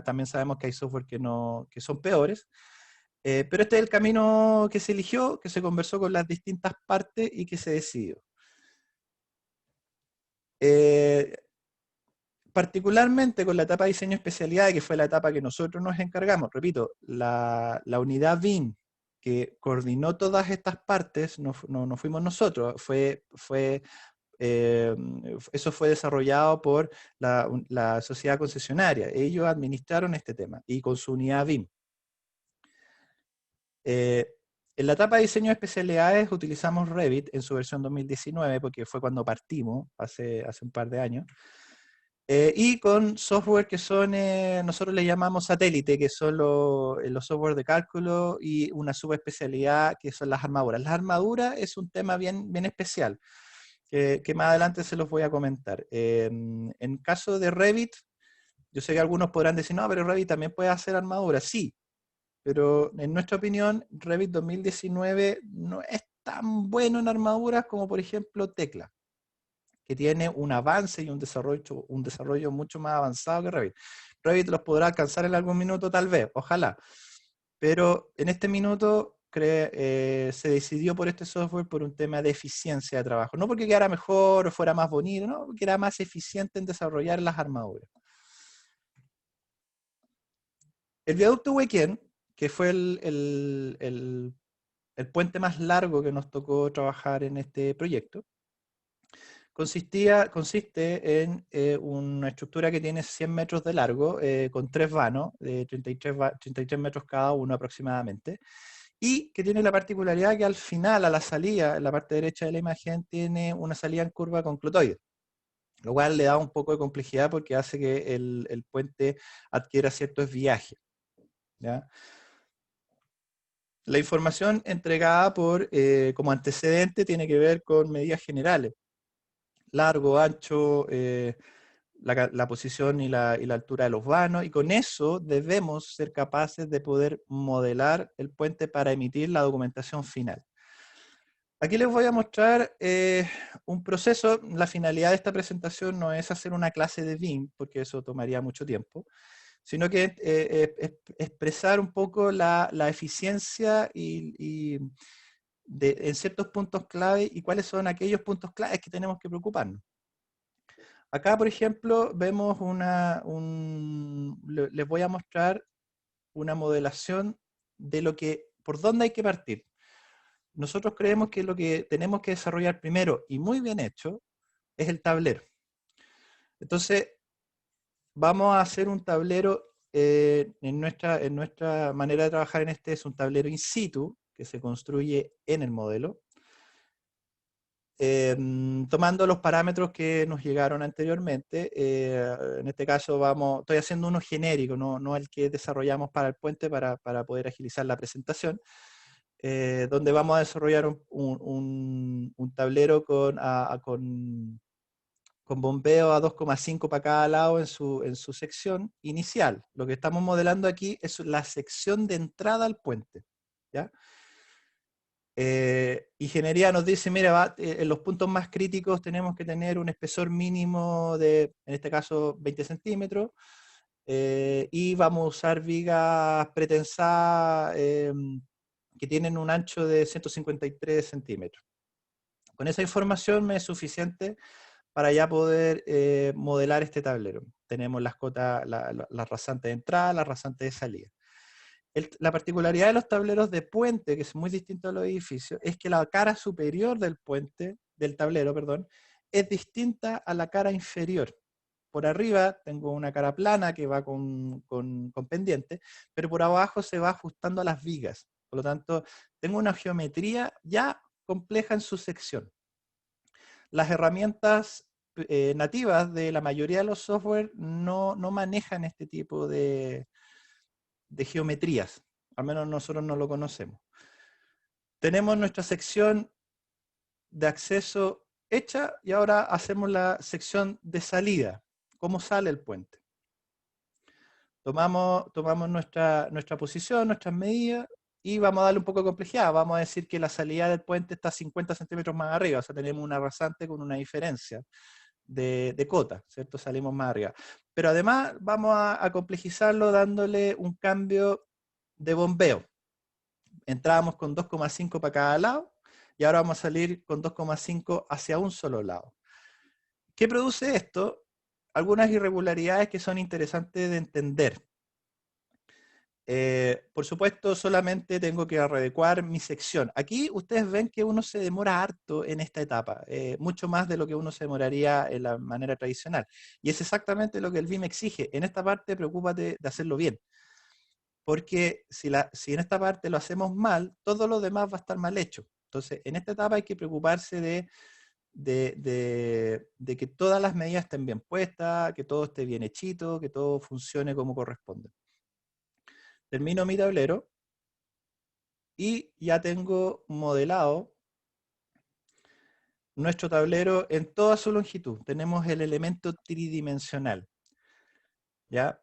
también sabemos que hay software que son peores, pero este es el camino que se eligió, que se conversó con las distintas partes y que se decidió. Particularmente con la etapa de diseño especialidad, que fue la etapa que nosotros nos encargamos, repito, la unidad BIM que coordinó todas estas partes, no fuimos nosotros, eso fue desarrollado por la sociedad concesionaria. Ellos administraron este tema y con su unidad BIM. En la etapa de diseño de especialidades utilizamos Revit en su versión 2019, porque fue cuando partimos, hace un par de años. Y con software que son, nosotros le llamamos satélite, que son los software de cálculo, y una subespecialidad que son las armaduras. Las armaduras es un tema bien especial, que más adelante se los voy a comentar. En caso de Revit, yo sé que algunos podrán decir, no, pero Revit también puede hacer armaduras. Sí, pero en nuestra opinión, Revit 2019 no es tan bueno en armaduras como, por ejemplo, Tecla, que tiene un avance y un desarrollo mucho más avanzado que Revit. Revit los podrá alcanzar en algún minuto, tal vez, ojalá. Pero en este minuto se decidió por este software por un tema de eficiencia de trabajo. No porque quedara mejor o fuera más bonito, no, porque era más eficiente en desarrollar las armaduras. El viaducto Wequén, que fue el puente más largo que nos tocó trabajar en este proyecto, consiste en una estructura que tiene 100 metros de largo, con 3 vanos, de 33 metros cada uno aproximadamente, y que tiene la particularidad que al final, a la salida, en la parte derecha de la imagen, tiene una salida en curva con clotoide, lo cual le da un poco de complejidad porque hace que el puente adquiera cierto desviaje, ¿ya? La información entregada como antecedente tiene que ver con medidas generales: largo, ancho, la posición y la altura de los vanos, y con eso debemos ser capaces de poder modelar el puente para emitir la documentación final. Aquí les voy a mostrar un proceso. La finalidad de esta presentación no es hacer una clase de BIM, porque eso tomaría mucho tiempo, sino que expresar un poco la eficiencia en ciertos puntos clave y cuáles son aquellos puntos claves que tenemos que preocuparnos. Acá, por ejemplo, vemos les voy a mostrar una modelación de por dónde hay que partir. Nosotros creemos que lo que tenemos que desarrollar primero, y muy bien hecho, es el tablero. Entonces, vamos a hacer un tablero, en nuestra manera de trabajar en este es un tablero in situ, que se construye en el modelo, tomando los parámetros que nos llegaron anteriormente. En este caso estoy haciendo uno genérico, no el que desarrollamos para el puente para poder agilizar la presentación, donde vamos a desarrollar un tablero con bombeo a 2,5 para cada lado en su sección inicial. Lo que estamos modelando aquí es la sección de entrada al puente, ¿ya? Ingeniería nos dice, mira, en los puntos más críticos tenemos que tener un espesor mínimo de, en este caso, 20 centímetros, y vamos a usar vigas pretensadas que tienen un ancho de 153 centímetros. Con esa información me es suficiente para ya poder modelar este tablero. Tenemos las cotas, las rasantes de entrada, las rasantes de salida. La particularidad de los tableros de puente, que es muy distinto a los edificios, es que la cara superior del tablero, perdón, es distinta a la cara inferior. Por arriba tengo una cara plana que va con pendiente, pero por abajo se va ajustando a las vigas. Por lo tanto, tengo una geometría ya compleja en su sección. Las herramientas nativas de la mayoría de los software no manejan este tipo de geometrías. Al menos nosotros no lo conocemos. Tenemos nuestra sección de acceso hecha y ahora hacemos la sección de salida. ¿Cómo sale el puente? Tomamos nuestra posición, nuestras medidas, y vamos a darle un poco de complejidad. Vamos a decir que la salida del puente está 50 centímetros más arriba, o sea, tenemos una rasante con una diferencia de cota, ¿cierto? Salimos más arriba. Pero además vamos a complejizarlo dándole un cambio de bombeo. Entrábamos con 2,5 para cada lado y ahora vamos a salir con 2,5 hacia un solo lado. ¿Qué produce esto? Algunas irregularidades que son interesantes de entender. Por supuesto, solamente tengo que readecuar mi sección. Aquí ustedes ven que uno se demora harto en esta etapa, mucho más de lo que uno se demoraría en la manera tradicional. Y es exactamente lo que el BIM exige. En esta parte, preocúpate de hacerlo bien. Porque si en esta parte lo hacemos mal, todo lo demás va a estar mal hecho. Entonces, en esta etapa hay que preocuparse de que todas las medidas estén bien puestas, que todo esté bien hechito, que todo funcione como corresponde. Termino mi tablero y ya tengo modelado nuestro tablero en toda su longitud. Tenemos el elemento tridimensional, ¿ya?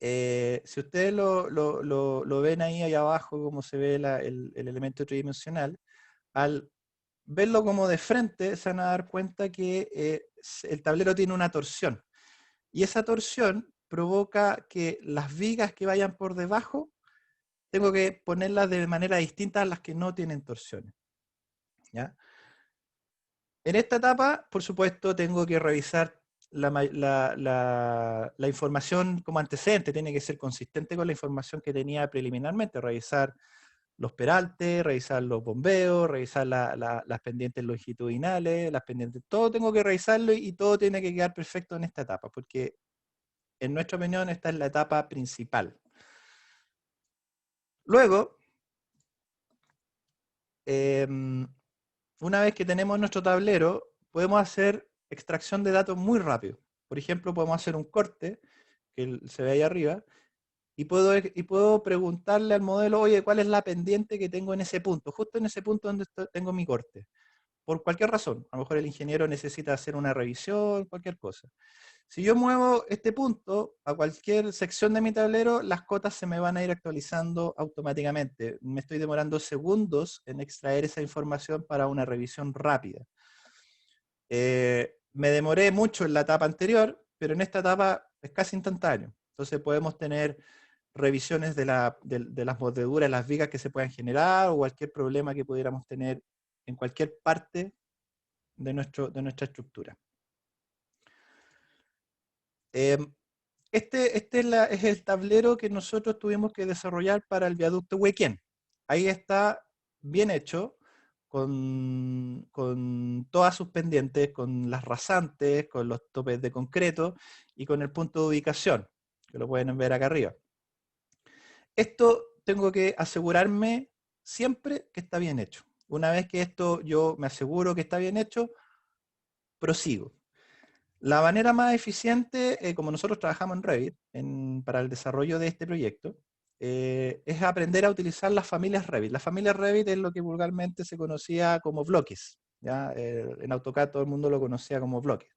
Si ustedes lo ven ahí abajo, como se ve el elemento tridimensional, al verlo como de frente, se van a dar cuenta que el tablero tiene una torsión. Y esa torsión provoca que las vigas que vayan por debajo tengo que ponerlas de manera distinta a las que no tienen torsiones, ¿ya? En esta etapa, por supuesto, tengo que revisar la información como antecedente, tiene que ser consistente con la información que tenía preliminarmente, revisar los peraltes, revisar los bombeos, revisar las pendientes longitudinales, las pendientes, todo tengo que revisarlo y todo tiene que quedar perfecto en esta etapa, porque en nuestra opinión esta es la etapa principal. Luego, una vez que tenemos nuestro tablero, podemos hacer extracción de datos muy rápido. Por ejemplo, podemos hacer un corte, que se ve ahí arriba, y puedo preguntarle al modelo, oye, ¿cuál es la pendiente que tengo en ese punto? Justo en ese punto donde tengo mi corte. Por cualquier razón. A lo mejor el ingeniero necesita hacer una revisión, cualquier cosa. Si yo muevo este punto a cualquier sección de mi tablero, las cotas se me van a ir actualizando automáticamente. Me estoy demorando segundos en extraer esa información para una revisión rápida. Me demoré mucho en la etapa anterior, pero en esta etapa es casi instantáneo. Entonces podemos tener revisiones de las mordeduras, las vigas que se puedan generar o cualquier problema que pudiéramos tener en cualquier parte de nuestra estructura. Este es el tablero que nosotros tuvimos que desarrollar para el viaducto Huequén. Ahí está bien hecho, con todas sus pendientes, con las rasantes, con los topes de concreto y con el punto de ubicación, que lo pueden ver acá arriba. Esto tengo que asegurarme siempre que está bien hecho. Una vez que esto yo me aseguro que está bien hecho, prosigo. La manera más eficiente, como nosotros trabajamos en Revit, para el desarrollo de este proyecto, es aprender a utilizar las familias Revit. Las familias Revit es lo que vulgarmente se conocía como bloques. ¿Ya? En AutoCAD todo el mundo lo conocía como bloques.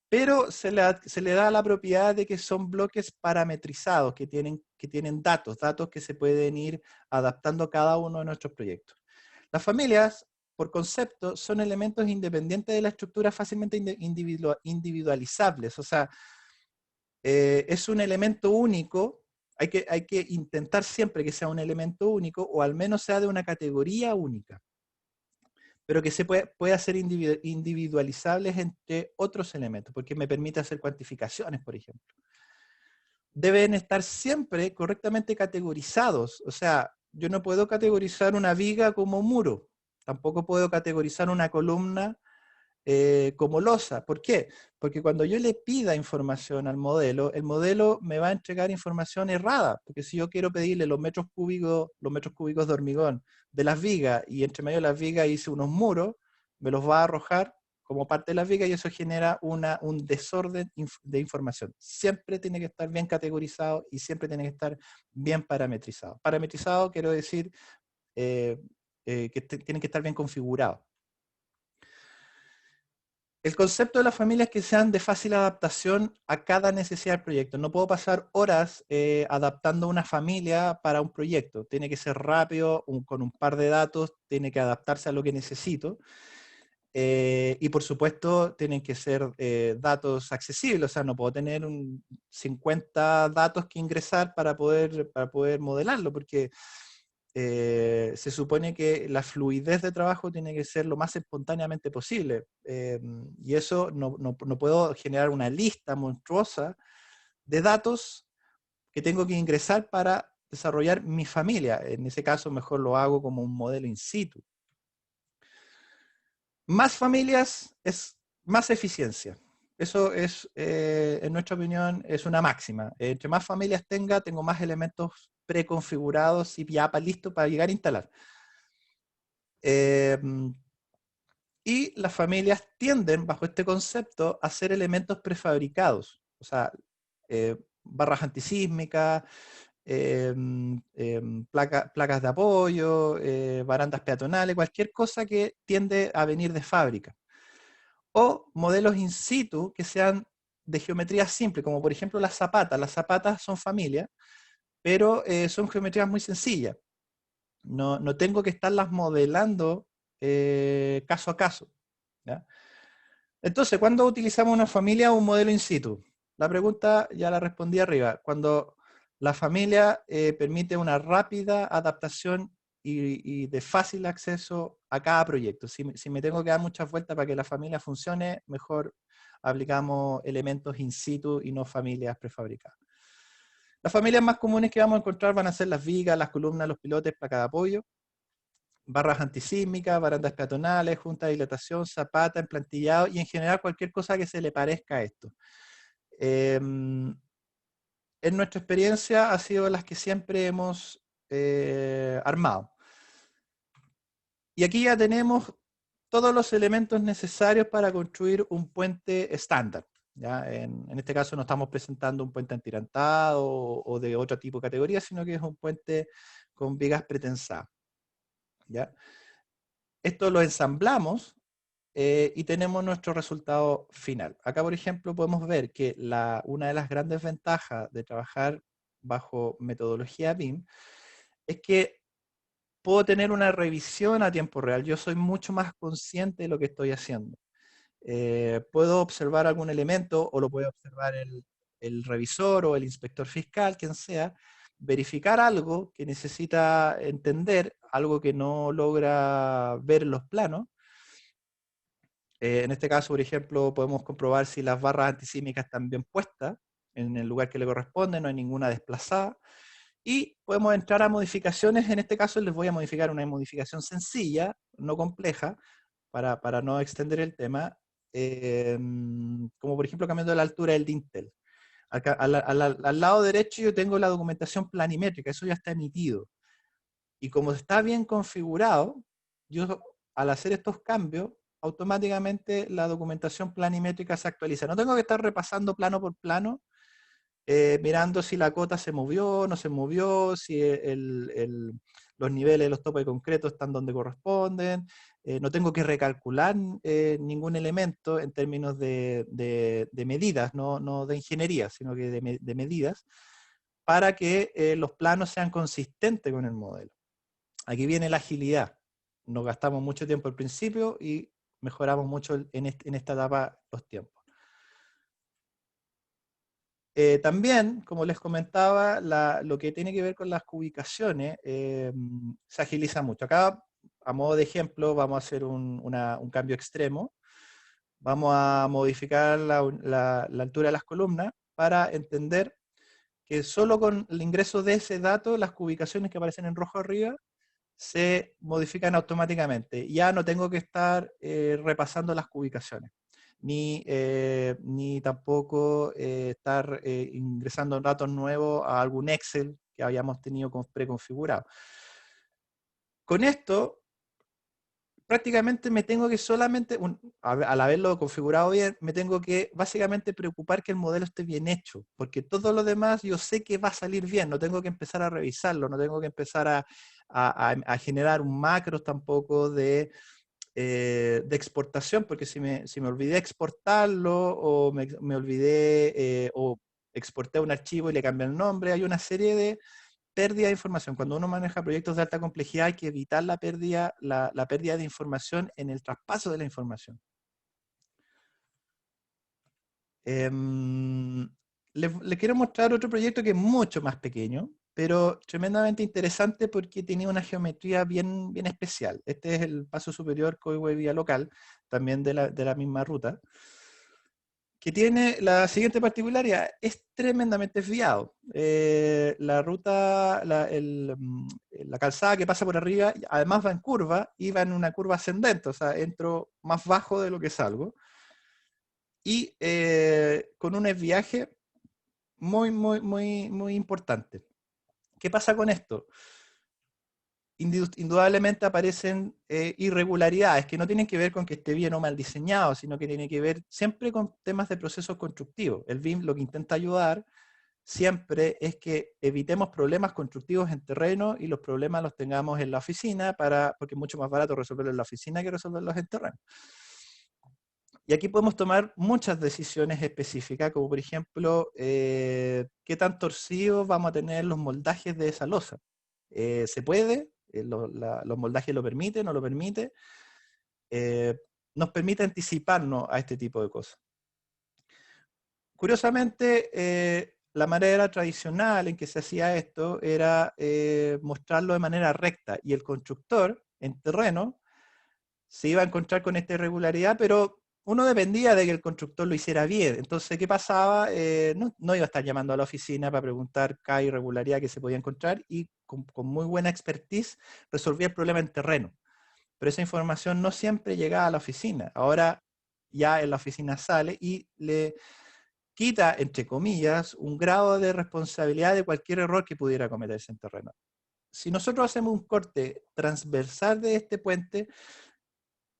Pero se le da la propiedad de que son bloques parametrizados, que tienen datos que se pueden ir adaptando a cada uno de nuestros proyectos. Las familias, por concepto, son elementos independientes de la estructura fácilmente individualizables. O sea, es un elemento único. Hay que intentar siempre que sea un elemento único o al menos sea de una categoría única, pero que se pueda ser individualizables entre otros elementos, porque me permite hacer cuantificaciones, por ejemplo. Deben estar siempre correctamente categorizados. O sea, yo no puedo categorizar una viga como muro. Tampoco puedo categorizar una columna como losa. ¿Por qué? Porque cuando yo le pida información al modelo, el modelo me va a entregar información errada. Porque si yo quiero pedirle los metros cúbicos de hormigón de las vigas y entre medio de las vigas hice unos muros, me los va a arrojar como parte de las vigas y eso genera un desorden de información. Siempre tiene que estar bien categorizado y siempre tiene que estar bien parametrizado. Parametrizado quiero decir que tienen que estar bien configurados. El concepto de la familia es que sean de fácil adaptación a cada necesidad del proyecto. No puedo pasar horas adaptando una familia para un proyecto. Tiene que ser rápido, con un par de datos, tiene que adaptarse a lo que necesito. Y por supuesto tienen que ser datos accesibles, o sea, no puedo tener 50 datos que ingresar para poder modelarlo, porque se supone que la fluidez de trabajo tiene que ser lo más espontáneamente posible. Y eso no puedo generar una lista monstruosa de datos que tengo que ingresar para desarrollar mi familia. En ese caso, mejor lo hago como un modelo in situ. Más familias es más eficiencia. Eso es, en nuestra opinión, es una máxima. Entre más familias tengo más elementos preconfigurados y ya listos para llegar a instalar. Y las familias tienden, bajo este concepto, a ser elementos prefabricados. O sea, barras antisísmicas, placas de apoyo, barandas peatonales, cualquier cosa que tiende a venir de fábrica. O modelos in situ que sean de geometría simple, como por ejemplo las zapatas. Las zapatas son familia, pero son geometrías muy sencillas. No tengo que estarlas modelando caso a caso. ¿Ya? Entonces, ¿cuándo utilizamos una familia o un modelo in situ? La pregunta ya la respondí arriba. Cuando La familia permite una rápida adaptación y de fácil acceso a cada proyecto. Si me tengo que dar muchas vueltas para que la familia funcione, mejor aplicamos elementos in situ y no familias prefabricadas. Las familias más comunes que vamos a encontrar van a ser las vigas, las columnas, los pilotes, placa de apoyo, barras antisísmicas, barandas peatonales, junta de dilatación, zapata, emplantillado y en general cualquier cosa que se le parezca a esto. En nuestra experiencia ha sido las que siempre hemos armado. Y aquí ya tenemos todos los elementos necesarios para construir un puente estándar. ¿Ya? En este caso no estamos presentando un puente antirantado o de otro tipo de categoría, sino que es un puente con vigas pretensadas. ¿Ya? Esto lo ensamblamos y tenemos nuestro resultado final. Acá, por ejemplo, podemos ver que una de las grandes ventajas de trabajar bajo metodología BIM es que puedo tener una revisión a tiempo real. Yo soy mucho más consciente de lo que estoy haciendo. Puedo observar algún elemento o lo puede observar el revisor o el inspector fiscal, quien sea, verificar algo que necesita entender, algo que no logra ver en los planos. En este caso, por ejemplo, podemos comprobar si las barras antisísmicas están bien puestas en el lugar que le corresponde, no hay ninguna desplazada. Y podemos entrar a modificaciones. En este caso les voy a modificar una modificación sencilla, no compleja, para no extender el tema, como por ejemplo cambiando la altura del dintel. Acá, al lado derecho yo tengo la documentación planimétrica, eso ya está emitido. Y como está bien configurado, yo al hacer estos cambios, automáticamente la documentación planimétrica se actualiza. No tengo que estar repasando plano por plano, mirando si la cota se movió, no se movió, si los niveles de los topes de concreto están donde corresponden. No tengo que recalcular ningún elemento en términos de medidas, no de ingeniería, sino que de medidas, para que los planos sean consistentes con el modelo. Aquí viene la agilidad. Nos gastamos mucho tiempo al principio y mejoramos mucho en esta etapa los tiempos. También, como les comentaba, lo que tiene que ver con las ubicaciones se agiliza mucho. Acá, a modo de ejemplo, vamos a hacer un cambio extremo. Vamos a modificar la altura de las columnas para entender que solo con el ingreso de ese dato, las ubicaciones que aparecen en rojo arriba se modifican automáticamente. Ya no tengo que estar repasando las ubicaciones, ni tampoco estar ingresando datos nuevos a algún Excel que habíamos tenido preconfigurado. Con esto, prácticamente me tengo que solamente, al haberlo configurado bien, me tengo que básicamente preocupar que el modelo esté bien hecho, porque todo lo demás yo sé que va a salir bien, no tengo que empezar a revisarlo, no tengo que empezar a generar un macro tampoco de exportación, porque si me olvidé exportarlo o me olvidé o exporté un archivo y le cambié el nombre, hay una serie de pérdida de información. Cuando uno maneja proyectos de alta complejidad hay que evitar la pérdida de información en el traspaso de la información. Les quiero mostrar otro proyecto que es mucho más pequeño, pero tremendamente interesante porque tiene una geometría bien especial. Este es el paso superior Coihue Vía Local, también de la misma ruta, que tiene la siguiente particularidad: es tremendamente desviado. La ruta, la calzada que pasa por arriba, además va en curva y va en una curva ascendente, o sea, entro más bajo de lo que salgo. Y con un desviaje muy importante. ¿Qué pasa con esto? Indudablemente aparecen irregularidades que no tienen que ver con que esté bien o mal diseñado, sino que tienen que ver siempre con temas de procesos constructivos. El BIM lo que intenta ayudar siempre es que evitemos problemas constructivos en terreno y los problemas los tengamos en la oficina, porque es mucho más barato resolverlos en la oficina que resolverlos en terreno. Y aquí podemos tomar muchas decisiones específicas, como por ejemplo, qué tan torcidos vamos a tener los moldajes de esa losa. ¿Se puede? ¿Los moldajes lo permiten? ¿No lo permite? Nos permite anticiparnos a este tipo de cosas. Curiosamente, la manera tradicional en que se hacía esto era mostrarlo de manera recta, y el constructor en terreno se iba a encontrar con esta irregularidad, pero uno dependía de que el constructor lo hiciera bien. Entonces, ¿qué pasaba? No iba a estar llamando a la oficina para preguntar cada irregularidad que se podía encontrar, y con muy buena expertise resolvía el problema en terreno. Pero esa información no siempre llegaba a la oficina. Ahora ya en la oficina sale y le quita, entre comillas, un grado de responsabilidad de cualquier error que pudiera cometerse en terreno. Si nosotros hacemos un corte transversal de este puente,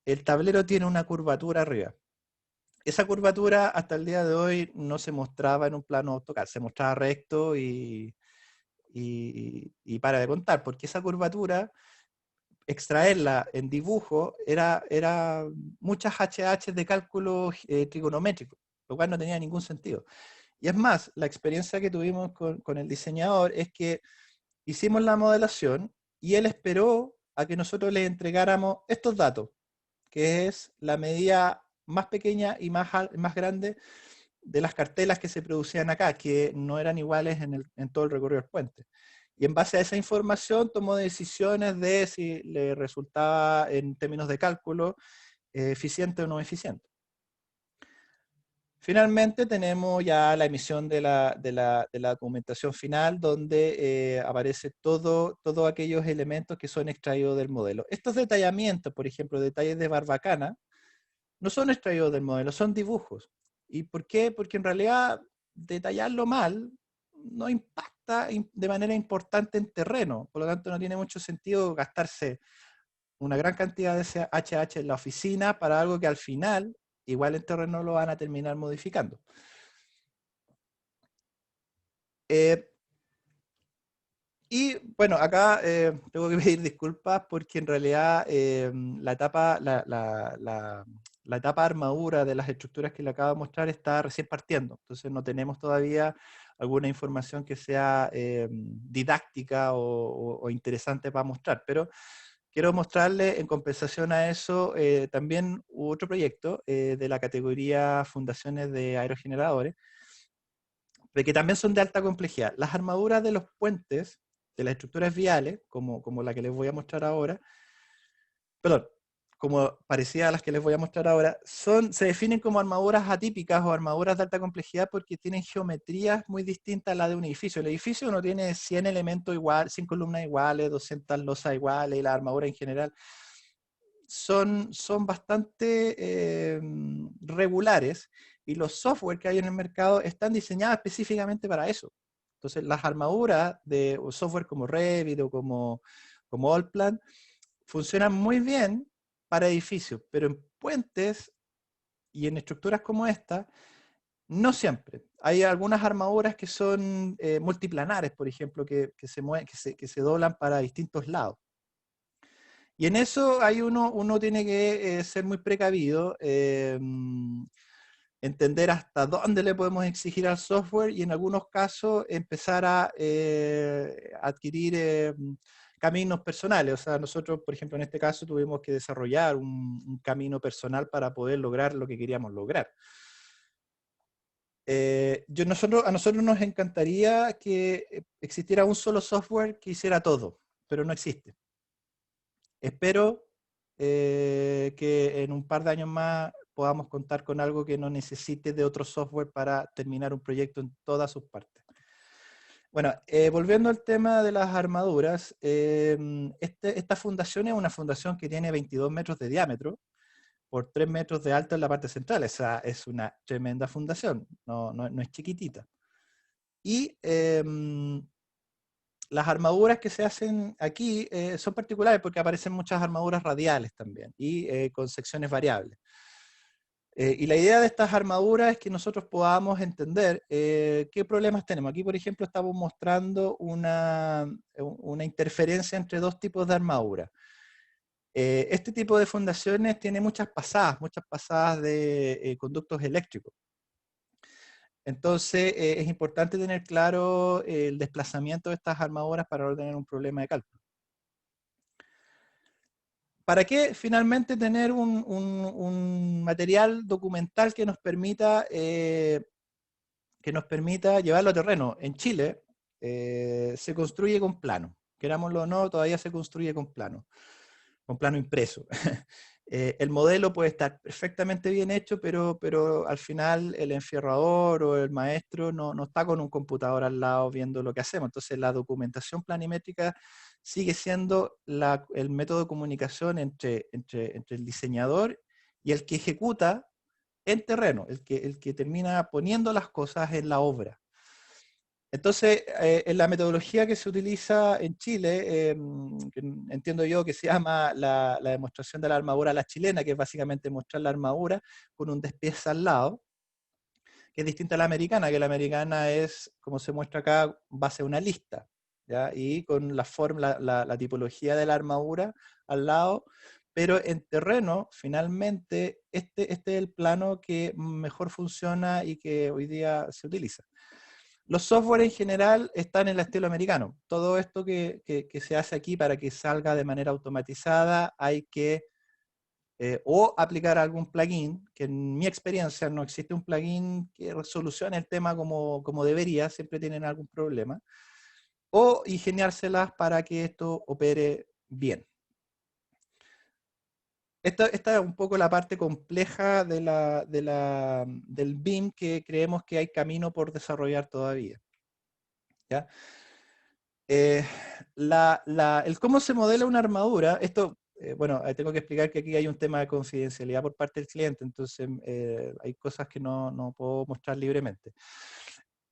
el tablero tiene una curvatura arriba. Esa curvatura hasta el día de hoy no se mostraba en un plano AutoCAD, se mostraba recto y para de contar, porque esa curvatura, extraerla en dibujo, era muchas HH de cálculo trigonométrico, lo cual no tenía ningún sentido. Y es más, la experiencia que tuvimos con el diseñador es que hicimos la modelación y él esperó a que nosotros le entregáramos estos datos, que es la medida más pequeña y más grande de las cartelas que se producían acá, que no eran iguales en todo el recorrido del puente. Y en base a esa información tomó decisiones de si le resultaba en términos de cálculo eficiente o no eficiente. Finalmente tenemos ya la emisión de la documentación final, donde aparece todos aquellos elementos que son extraídos del modelo. Estos detallamientos, por ejemplo, detalles de barbacana, no son extraídos del modelo, son dibujos. ¿Y por qué? Porque en realidad detallarlo mal no impacta de manera importante en terreno, por lo tanto no tiene mucho sentido gastarse una gran cantidad de ese HH en la oficina para algo que al final, igual en terreno, lo van a terminar modificando. Y bueno, acá tengo que pedir disculpas porque en realidad la etapa armadura de las estructuras que le acabo de mostrar está recién partiendo. Entonces no tenemos todavía alguna información que sea didáctica o interesante para mostrar. Pero quiero mostrarle en compensación a eso también otro proyecto de la categoría Fundaciones de Aerogeneradores, que también son de alta complejidad. Las armaduras de los puentes, de las estructuras viales, como la que les voy a mostrar ahora, perdón, como parecida a las que les voy a mostrar ahora, se definen como armaduras atípicas o armaduras de alta complejidad porque tienen geometrías muy distintas a la de un edificio. El edificio no tiene 100 elementos iguales, 100 columnas iguales, 200 losas iguales, y la armadura en general son bastante regulares, y los software que hay en el mercado están diseñados específicamente para eso. Entonces, las armaduras de software como Revit o como Allplan funcionan muy bien para edificios, pero en puentes y en estructuras como esta, no siempre. Hay algunas armaduras que son multiplanares, por ejemplo, que se doblan para distintos lados. Y en eso hay uno tiene que ser muy precavido, entender hasta dónde le podemos exigir al software, y en algunos casos empezar a adquirir caminos personales. O sea, nosotros, por ejemplo, en este caso tuvimos que desarrollar un camino personal para poder lograr lo que queríamos lograr. A nosotros nos encantaría que existiera un solo software que hiciera todo, pero no existe. Espero que en un par de años más podamos contar con algo que no necesite de otro software para terminar un proyecto en todas sus partes. Bueno, volviendo al tema de las armaduras, esta fundación es una fundación que tiene 22 metros de diámetro por 3 metros de alto en la parte central. Esa es una tremenda fundación, no es chiquitita. Y las armaduras que se hacen aquí son particulares porque aparecen muchas armaduras radiales también y con secciones variables. Y la idea de estas armaduras es que nosotros podamos entender qué problemas tenemos. Aquí, por ejemplo, estamos mostrando una interferencia entre dos tipos de armadura. Este tipo de fundaciones tiene muchas pasadas de conductos eléctricos. Entonces, es importante tener claro el desplazamiento de estas armaduras para no tener un problema de cálculo. ¿Para qué finalmente tener un material documental que nos permita que nos permita llevarlo a terreno. En Chile se construye con plano. Querámoslo o no, todavía se construye con plano impreso. El modelo puede estar perfectamente bien hecho, pero al final el enfierrador o el maestro no está con un computador al lado viendo lo que hacemos. Entonces la documentación planimétrica sigue siendo el método de comunicación entre el diseñador y el que ejecuta en terreno, el que termina poniendo las cosas en la obra. Entonces, en la metodología que se utiliza en Chile, que entiendo yo que se llama la demostración de la armadura a la chilena, que es básicamente mostrar la armadura con un despiece al lado, que es distinta a la americana, que la americana es, como se muestra acá, base a una lista, ¿ya? Y con la forma, la tipología de la armadura al lado, pero en terreno, finalmente, este es el plano que mejor funciona y que hoy día se utiliza. Los software en general están en el estilo americano. Todo esto que se hace aquí para que salga de manera automatizada, hay que o aplicar algún plugin, que en mi experiencia no existe un plugin que solucione el tema como debería, siempre tienen algún problema, o ingeniárselas para que esto opere bien. Esta es un poco la parte compleja del BIM que creemos que hay camino por desarrollar todavía, ¿ya? El cómo se modela una armadura, esto, bueno, tengo que explicar que aquí hay un tema de confidencialidad por parte del cliente, entonces hay cosas que no puedo mostrar libremente.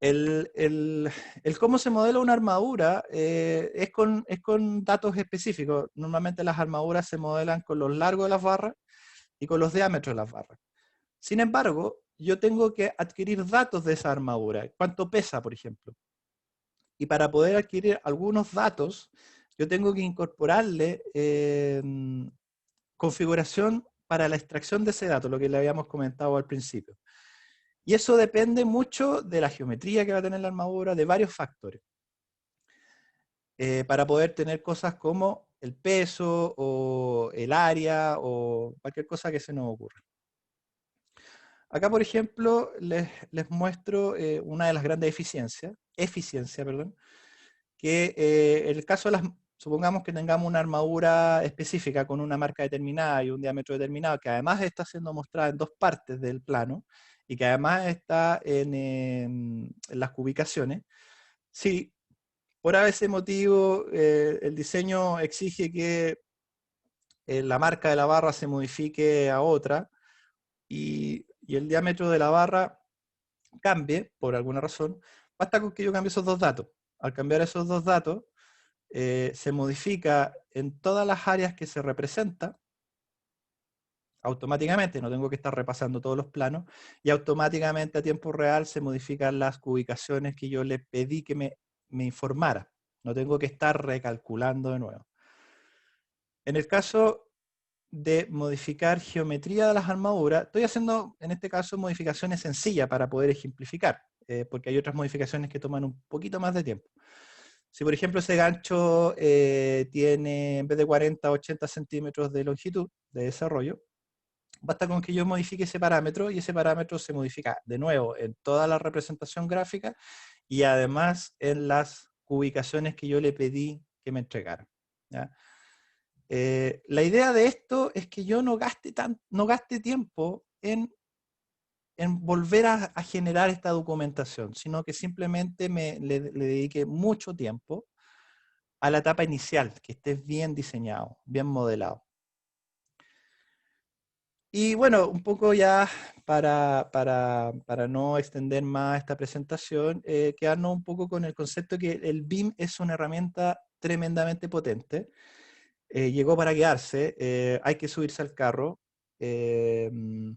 El cómo se modela una armadura es con datos específicos. Normalmente las armaduras se modelan con los largos de las barras y con los diámetros de las barras. Sin embargo, yo tengo que adquirir datos de esa armadura. ¿Cuánto pesa, por ejemplo? Y para poder adquirir algunos datos, yo tengo que incorporarle configuración para la extracción de ese dato, lo que le habíamos comentado al principio. Y eso depende mucho de la geometría que va a tener la armadura, de varios factores. Para poder tener cosas como el peso o el área o cualquier cosa que se nos ocurra. Acá, por ejemplo, les muestro una de las grandes eficiencia, perdón, que en el caso de supongamos que tengamos una armadura específica con una marca determinada y un diámetro determinado, que además está siendo mostrada en dos partes del plano y que además está en las ubicaciones. Si por ese motivo el diseño exige que la marca de la barra se modifique a otra y el diámetro de la barra cambie por alguna razón, basta con que yo cambie esos dos datos. Al cambiar esos dos datos, se modifica en todas las áreas que se representa, automáticamente, no tengo que estar repasando todos los planos, y automáticamente a tiempo real se modifican las ubicaciones que yo le pedí que me informara. No tengo que estar recalculando de nuevo. En el caso de modificar geometría de las armaduras, estoy haciendo en este caso modificaciones sencillas para poder ejemplificar, porque hay otras modificaciones que toman un poquito más de tiempo. Si por ejemplo ese gancho tiene en vez de 40, 80 centímetros de longitud de desarrollo, basta con que yo modifique ese parámetro y ese parámetro se modifica de nuevo en toda la representación gráfica y además en las ubicaciones que yo le pedí que me entregara, ¿ya? La idea de esto es que yo no gaste tiempo en volver a generar esta documentación, sino que simplemente le dedique mucho tiempo a la etapa inicial, que esté bien diseñado, bien modelado. Y bueno, un poco ya para no extender más esta presentación, quedarnos un poco con el concepto que el BIM es una herramienta tremendamente potente. Llegó para quedarse, hay que subirse al carro, pero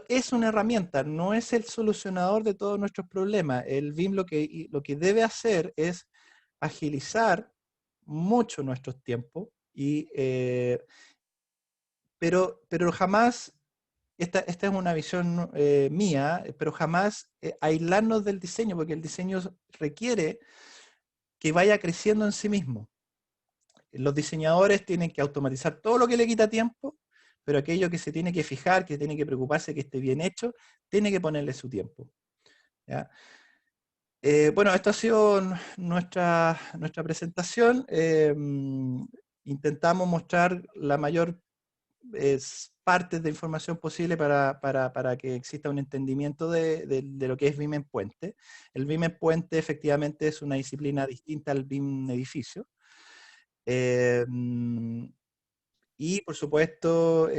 es una herramienta, no es el solucionador de todos nuestros problemas. El BIM lo que debe hacer es agilizar mucho nuestros tiempos, pero jamás, esta es una visión mía, pero jamás aislarnos del diseño, porque el diseño requiere que vaya creciendo en sí mismo. Los diseñadores tienen que automatizar todo lo que le quita tiempo, pero aquello que se tiene que fijar, que tiene que preocuparse que esté bien hecho, tiene que ponerle su tiempo. ¿ya? Bueno, esta ha sido nuestra presentación. Intentamos mostrar la mayor partes de información posible para que exista un entendimiento de lo que es BIM en puente. El BIM en puente efectivamente es una disciplina distinta al BIM edificio. Y por supuesto,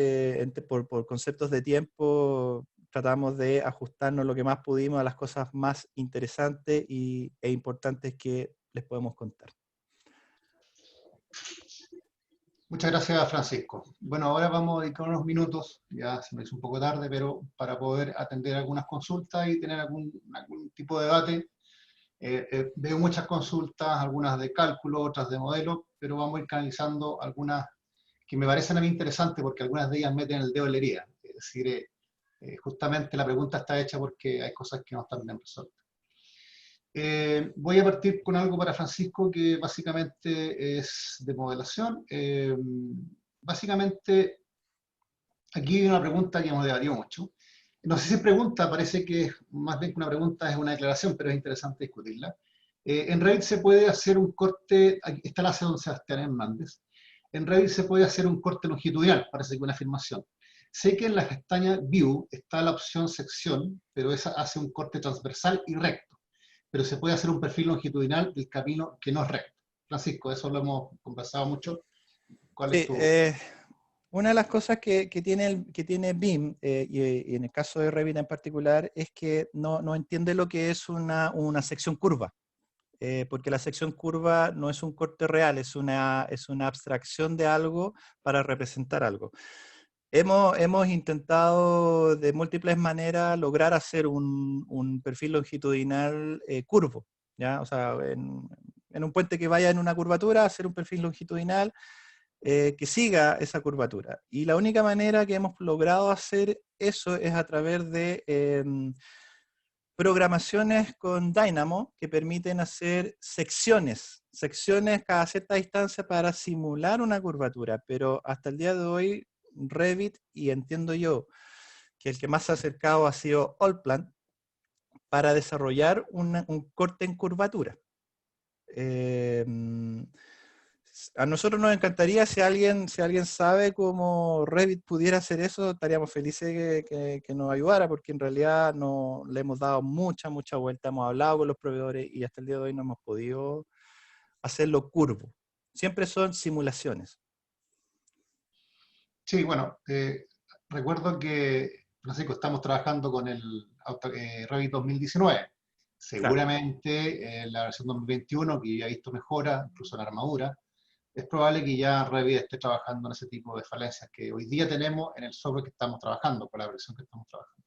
por conceptos de tiempo, tratamos de ajustarnos lo que más pudimos a las cosas más interesantes e importantes que les podemos contar. Muchas gracias, Francisco. Bueno, ahora vamos a dedicar unos minutos, ya se me hizo un poco tarde, pero para poder atender algunas consultas y tener algún tipo de debate. Veo muchas consultas, algunas de cálculo, otras de modelo, pero vamos a ir canalizando algunas que me parecen a mí interesantes porque algunas de ellas meten el dedo en la herida. Es decir, justamente la pregunta está hecha porque hay cosas que no están bien resueltas. Voy a partir con algo para Francisco que básicamente es de modelación. Básicamente, aquí hay una pregunta que hemos debatido mucho. No sé si es pregunta, parece que más bien que una pregunta es una declaración, pero es interesante discutirla. En Revit se puede hacer un corte, aquí está la hace don Sebastián Hernández. En Revit se puede hacer un corte longitudinal, parece que una afirmación. Sé que en la pestaña View está la opción sección, pero esa hace un corte transversal y recto. Pero se puede hacer un perfil longitudinal del camino que no es recto. Francisco, eso lo hemos conversado mucho. ¿Cuál es Sí, tu...? una de las cosas que tiene BIM, y en el caso de Revit en particular, es que no entiende lo que es una sección curva. Porque la sección curva no es un corte real, es una abstracción de algo para representar algo. Hemos intentado de múltiples maneras lograr hacer un perfil longitudinal curvo, ¿ya? O sea, en un puente que vaya en una curvatura, hacer un perfil longitudinal que siga esa curvatura. Y la única manera que hemos logrado hacer eso es a través de programaciones con Dynamo que permiten hacer secciones cada cierta distancia para simular una curvatura, pero hasta el día de hoy Revit, y entiendo yo que el que más se ha acercado ha sido Allplan, para desarrollar un corte en curvatura. A nosotros nos encantaría, si alguien sabe cómo Revit pudiera hacer eso, estaríamos felices que nos ayudara, porque en realidad no le hemos dado mucha vuelta, hemos hablado con los proveedores y hasta el día de hoy no hemos podido hacerlo curvo. Siempre son simulaciones. Sí, bueno, recuerdo que, Francisco, estamos trabajando con el Revit 2019. Claro. Seguramente la versión 2021, que ya ha visto mejora, incluso la armadura, es probable que ya Revit esté trabajando en ese tipo de falencias que hoy día tenemos en el software que estamos trabajando, con la versión que estamos trabajando.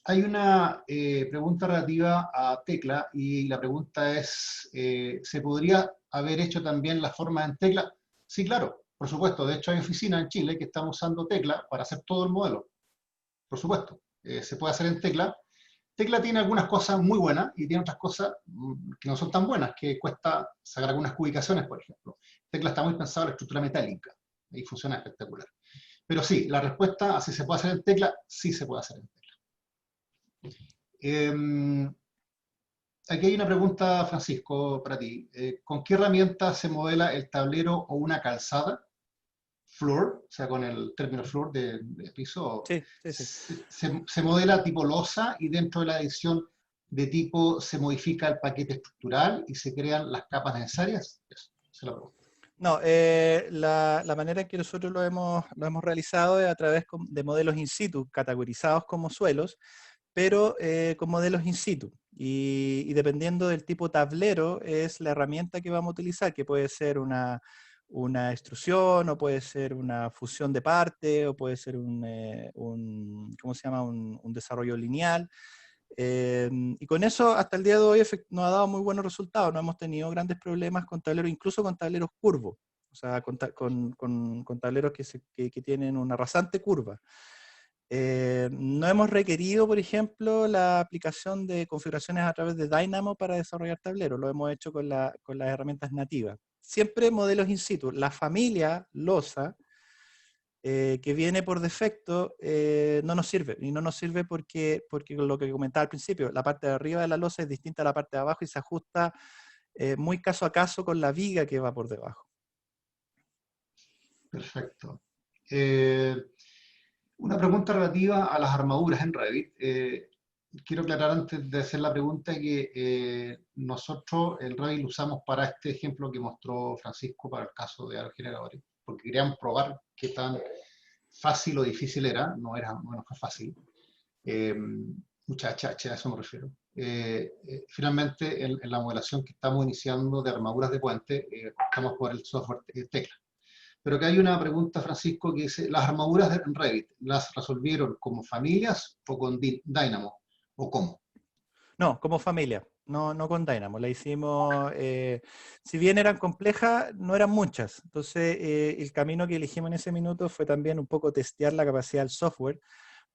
Hay una pregunta relativa a Tecla y la pregunta es, ¿se podría haber hecho también la forma en Tecla? Sí, claro, por supuesto. De hecho, hay oficinas en Chile que están usando Tecla para hacer todo el modelo. Por supuesto, se puede hacer en Tecla. Tecla tiene algunas cosas muy buenas y tiene otras cosas que no son tan buenas, que cuesta sacar algunas cubicaciones, por ejemplo. Tecla está muy pensado en la estructura metálica y funciona espectacular. Pero sí, la respuesta a si se puede hacer en Tecla, sí se puede hacer en Tecla. Aquí hay una pregunta, Francisco, para ti. ¿Con qué herramienta se modela el tablero o una calzada? Floor, o sea, con el término floor de piso. Sí, sí, sí. Se modela tipo losa y dentro de la edición de tipo se modifica el paquete estructural y se crean las capas necesarias. Eso, esa es la pregunta. No, la manera en que nosotros lo hemos realizado es a través de modelos in situ, categorizados como suelos, pero con modelos in situ. Y dependiendo del tipo tablero, es la herramienta que vamos a utilizar, que puede ser una extrusión, o puede ser una fusión de parte, o puede ser ¿cómo se llama? Un desarrollo lineal. Y con eso, hasta el día de hoy, nos ha dado muy buenos resultados. No hemos tenido grandes problemas con tableros, incluso con tableros curvos. O sea, con tableros que tienen una rasante curva. No hemos requerido, por ejemplo, la aplicación de configuraciones a través de Dynamo para desarrollar tableros. Lo hemos hecho con las herramientas nativas. Siempre modelos in situ. La familia LOSA que viene por defecto no nos sirve. Y no nos sirve porque lo que comentaba al principio, la parte de arriba de la losa es distinta a la parte de abajo y se ajusta muy caso a caso con la viga que va por debajo. Perfecto. Una pregunta relativa a las armaduras en Revit. Quiero aclarar antes de hacer la pregunta que nosotros el Revit lo usamos para este ejemplo que mostró Francisco para el caso de aerogeneradores, porque queríamos probar qué tan fácil o difícil era, no fue fácil. A eso me refiero. Finalmente, en la modelación que estamos iniciando de armaduras de puente, optamos por el software Tecla. Pero que hay una pregunta, Francisco, que dice, ¿las armaduras en Revit las resolvieron como familias o con Dynamo? ¿O cómo? No, como familia, no con Dynamo. La hicimos, si bien eran complejas, no eran muchas. Entonces, el camino que elegimos en ese minuto fue también un poco testear la capacidad del software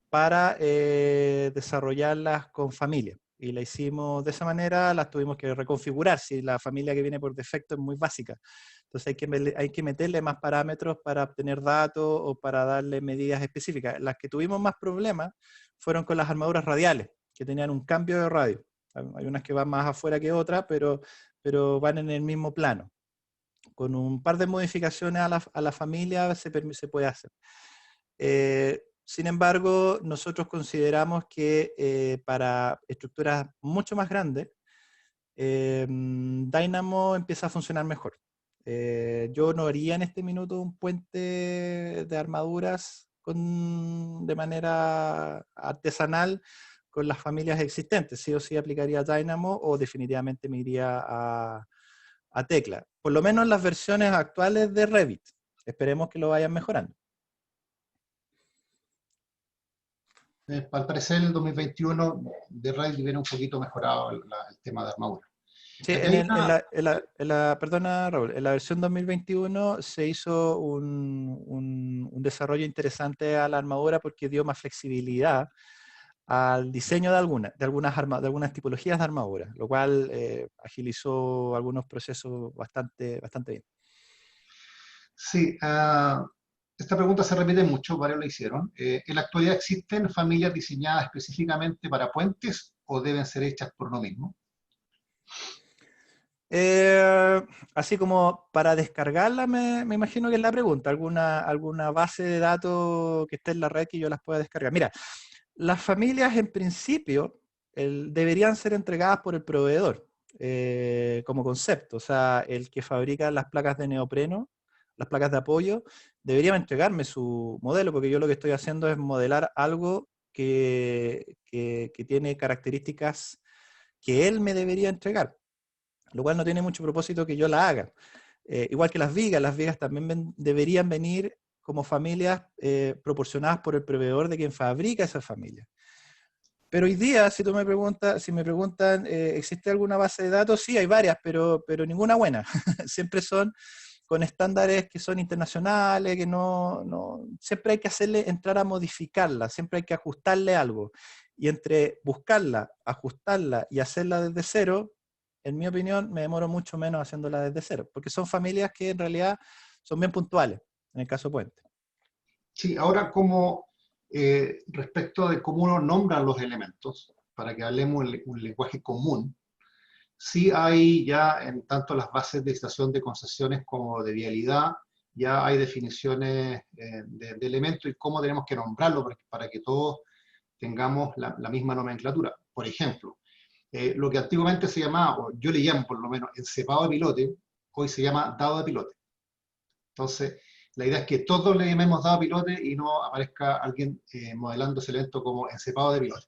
para desarrollarlas con familia. Y la hicimos de esa manera, las tuvimos que reconfigurar si la familia que viene por defecto es muy básica. Entonces hay que meterle más parámetros para obtener datos o para darle medidas específicas. Las que tuvimos más problemas fueron con las armaduras radiales, que tenían un cambio de radio. Hay unas que van más afuera que otras, pero van en el mismo plano. Con un par de modificaciones a la familia se puede hacer. Sin embargo, nosotros consideramos que para estructuras mucho más grandes, Dynamo empieza a funcionar mejor. Yo no haría en este minuto un puente de armaduras de manera artesanal con las familias existentes. Sí o sí aplicaría Dynamo o definitivamente me iría a Tecla. Por lo menos las versiones actuales de Revit. Esperemos que lo vayan mejorando. Al parecer, el 2021 de Revit viene un poquito mejorado el tema de armadura. Sí, perdona Raúl, en la versión 2021 se hizo un desarrollo interesante a la armadura porque dio más flexibilidad al diseño de algunas tipologías de armadura, lo cual agilizó algunos procesos bastante bien. Sí, esta pregunta se repite mucho, varios la hicieron. ¿En la actualidad existen familias diseñadas específicamente para puentes o deben ser hechas por uno mismo? Así como para descargarla, me imagino que es la pregunta, alguna base de datos que esté en la red que yo las pueda descargar. Mira, las familias en principio deberían ser entregadas por el proveedor como concepto, o sea, el que fabrica las placas de neopreno, las placas de apoyo, debería entregarme su modelo, porque yo lo que estoy haciendo es modelar algo que tiene características que él me debería entregar, lo cual no tiene mucho propósito que yo la haga. Igual que las vigas también deberían venir como familias proporcionadas por el proveedor de quien fabrica esa familia. Pero hoy día, si me preguntan, ¿existe alguna base de datos? Sí, hay varias, pero ninguna buena. Siempre son con estándares que son internacionales, que siempre hay que hacerle entrar a modificarla, siempre hay que ajustarle algo. Y entre buscarla, ajustarla y hacerla desde cero, en mi opinión, me demoro mucho menos haciéndola desde cero, porque son familias que en realidad son bien puntuales, en el caso Puente. Sí, ahora como respecto de cómo uno nombra los elementos, para que hablemos un lenguaje común, sí hay ya en tanto las bases de estación de concesiones como de vialidad, ya hay definiciones de elementos y cómo tenemos que nombrarlo para que todos tengamos la misma nomenclatura. Por ejemplo, lo que antiguamente se llamaba, o yo le llamo por lo menos, encepado de pilote, hoy se llama dado de pilote. Entonces, la idea es que todos le llamemos dado pilote y no aparezca alguien modelando ese elemento como encepado de pilote.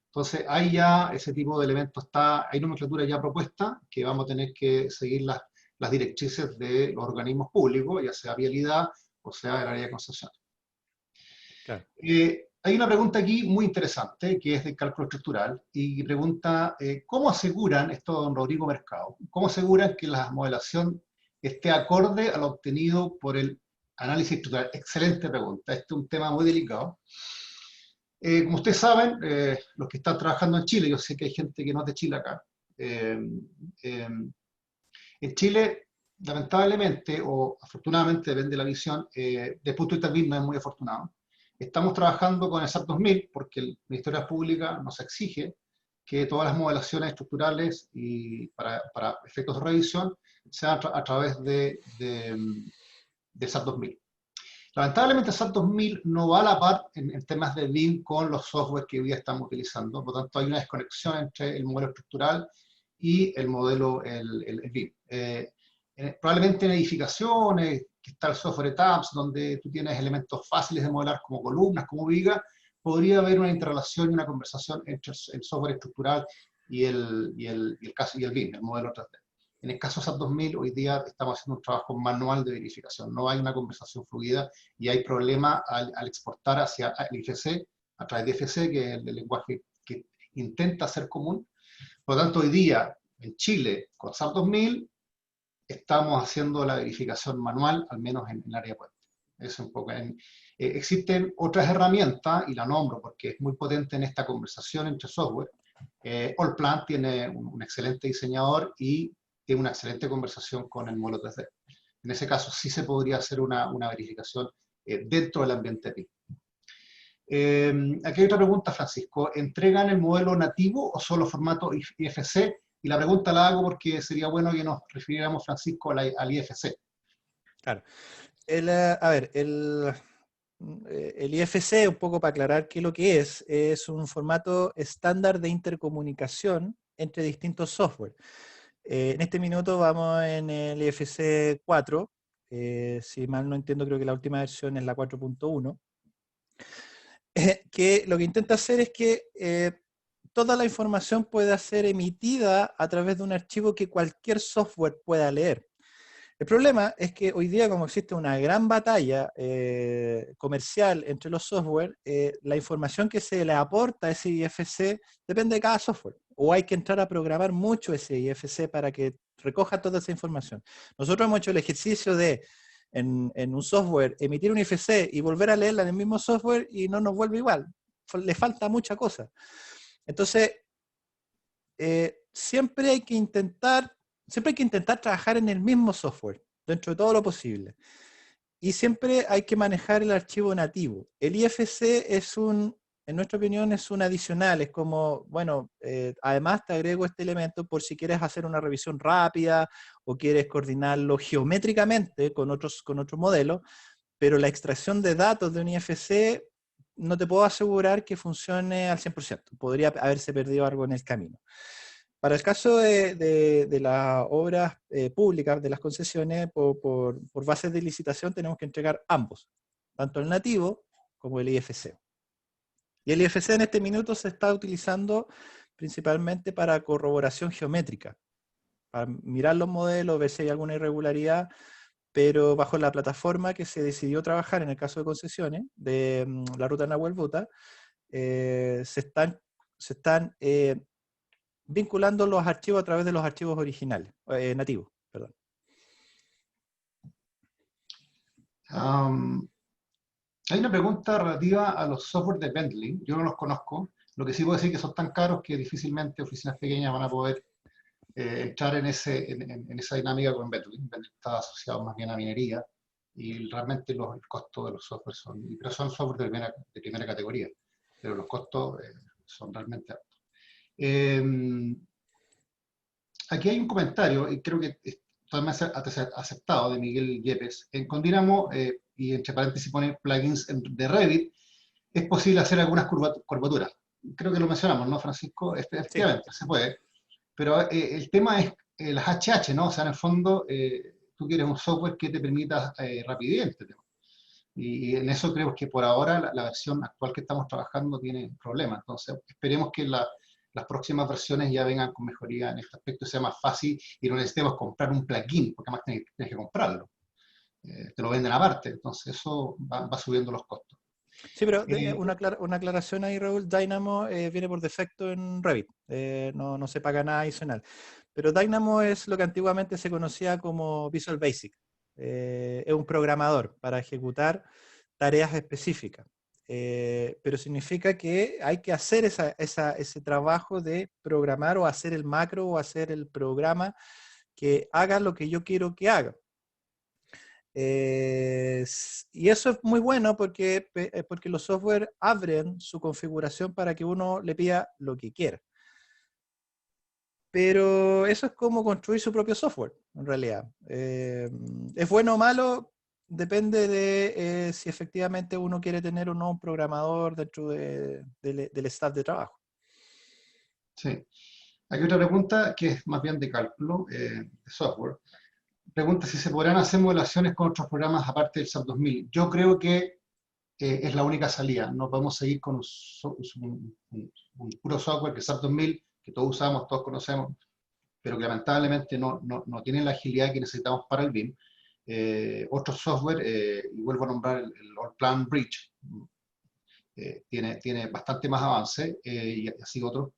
Entonces, hay ya ese tipo de elementos, hay nomenclatura ya propuesta que vamos a tener que seguir las directrices de los organismos públicos, ya sea vialidad o sea el área de concesión. Claro. Hay una pregunta aquí muy interesante, que es de cálculo estructural, y pregunta, ¿cómo aseguran, esto don Rodrigo Mercado, cómo aseguran que la modelación esté acorde a lo obtenido por el análisis estructural? Excelente pregunta, este es un tema muy delicado. Como ustedes saben, los que están trabajando en Chile, yo sé que hay gente que no es de Chile acá, en Chile lamentablemente, o afortunadamente, depende de la visión, desde el punto de vista del BIM no es muy afortunado. Estamos trabajando con el SAP 2000 porque el Ministerio de la Pública nos exige que todas las modelaciones estructurales y para efectos de revisión sean a través de SAP 2000. Lamentablemente SAP 2000 no va a la par en temas de BIM con los software que hoy día estamos utilizando, por lo tanto hay una desconexión entre el modelo estructural y el modelo, el BIM. Probablemente en edificaciones, que está el software ETAPS, donde tú tienes elementos fáciles de modelar como columnas, como vigas, podría haber una interrelación y una conversación entre el software estructural y el BIM, el modelo 3D. En el caso SAP 2000, hoy día estamos haciendo un trabajo manual de verificación, no hay una conversación fluida y hay problema al exportar hacia el IFC, a través de IFC, que es el lenguaje que intenta ser común. Por lo tanto, hoy día en Chile, con SAP 2000, estamos haciendo la verificación manual, al menos en el área de puente. Es un poco existen otras herramientas, y la nombro porque es muy potente en esta conversación entre software. Allplan tiene un excelente diseñador y tiene una excelente conversación con el modelo 3D. En ese caso sí se podría hacer una verificación dentro del ambiente PIM. Aquí hay otra pregunta, Francisco. ¿Entregan el modelo nativo o solo formato IFC? Y la pregunta la hago porque sería bueno que nos refiriéramos, Francisco, al IFC. Claro. A ver, el IFC, un poco para aclarar qué es lo que es un formato estándar de intercomunicación entre distintos software. En este minuto vamos en el IFC 4, si mal no entiendo creo que la última versión es la 4.1, que lo que intenta hacer es que toda la información pueda ser emitida a través de un archivo que cualquier software pueda leer. El problema es que hoy día, como existe una gran batalla comercial entre los software, la información que se le aporta a ese IFC depende de cada software. O hay que entrar a programar mucho ese IFC para que recoja toda esa información. Nosotros hemos hecho el ejercicio de, en un software, emitir un IFC y volver a leerla en el mismo software y no nos vuelve igual. Le falta mucha cosa. Entonces, siempre hay que intentar trabajar en el mismo software, dentro de todo lo posible. Y siempre hay que manejar el archivo nativo. El IFC en nuestra opinión, es un adicional. Es como, bueno, además te agrego este elemento por si quieres hacer una revisión rápida o quieres coordinarlo geométricamente con otro modelo, pero la extracción de datos de un IFC no te puedo asegurar que funcione al 100%. Podría haberse perdido algo en el camino. Para el caso de las obras públicas, de las concesiones, por bases de licitación tenemos que entregar ambos, tanto el nativo como el IFC. Y el IFC en este minuto se está utilizando principalmente para corroboración geométrica, para mirar los modelos, ver si hay alguna irregularidad, pero bajo la plataforma que se decidió trabajar en el caso de concesiones, de la ruta Nahuel Buta, se están vinculando los archivos a través de los archivos originales, nativos, perdón. Hay una pregunta relativa a los software de Bentley. Yo no los conozco. Lo que sí puedo decir es que son tan caros que difícilmente oficinas pequeñas van a poder entrar en esa dinámica con Bentley. Bentley está asociado más bien a minería y realmente el costo de los software pero son software de primera categoría, pero los costos son realmente altos. Aquí hay un comentario, y creo que totalmente aceptado, de Miguel Yepes. Con Dynamo, y entre paréntesis pone plugins de Revit, es posible hacer algunas curvaturas. Creo que lo mencionamos, ¿no, Francisco? Efectivamente, sí. Se puede. Pero el tema es las HH, ¿no? O sea, en el fondo, tú quieres un software que te permita rapidez este tema. Y en eso creo que por ahora la versión actual que estamos trabajando tiene problemas. Entonces, esperemos que las próximas versiones ya vengan con mejoría en este aspecto, sea más fácil y no necesitemos comprar un plugin, porque además tienes que comprarlo. Te lo venden aparte, entonces eso va subiendo los costos. Sí, pero una aclaración ahí, Raúl. Dynamo viene por defecto en Revit, no se paga nada adicional. Pero Dynamo es lo que antiguamente se conocía como Visual Basic. Es un programador para ejecutar tareas específicas. Pero significa que hay que hacer ese trabajo de programar o hacer el macro o hacer el programa que haga lo que yo quiero que haga. Y eso es muy bueno porque los software abren su configuración para que uno le pida lo que quiera. Pero eso es como construir su propio software, en realidad. ¿Es bueno o malo? Depende de si efectivamente uno quiere tener o no un programador dentro del staff de trabajo. Sí. Hay otra pregunta que es más bien de cálculo, de software. Pregunta si se podrán hacer modelaciones con otros programas aparte del SAP 2000. Yo creo que es la única salida. No podemos seguir con un puro software que es SAP 2000, que todos usamos, todos conocemos, pero que lamentablemente no tiene la agilidad que necesitamos para el BIM. Otro software, y vuelvo a nombrar el Allplan Bridge, tiene bastante más avance, y así otros.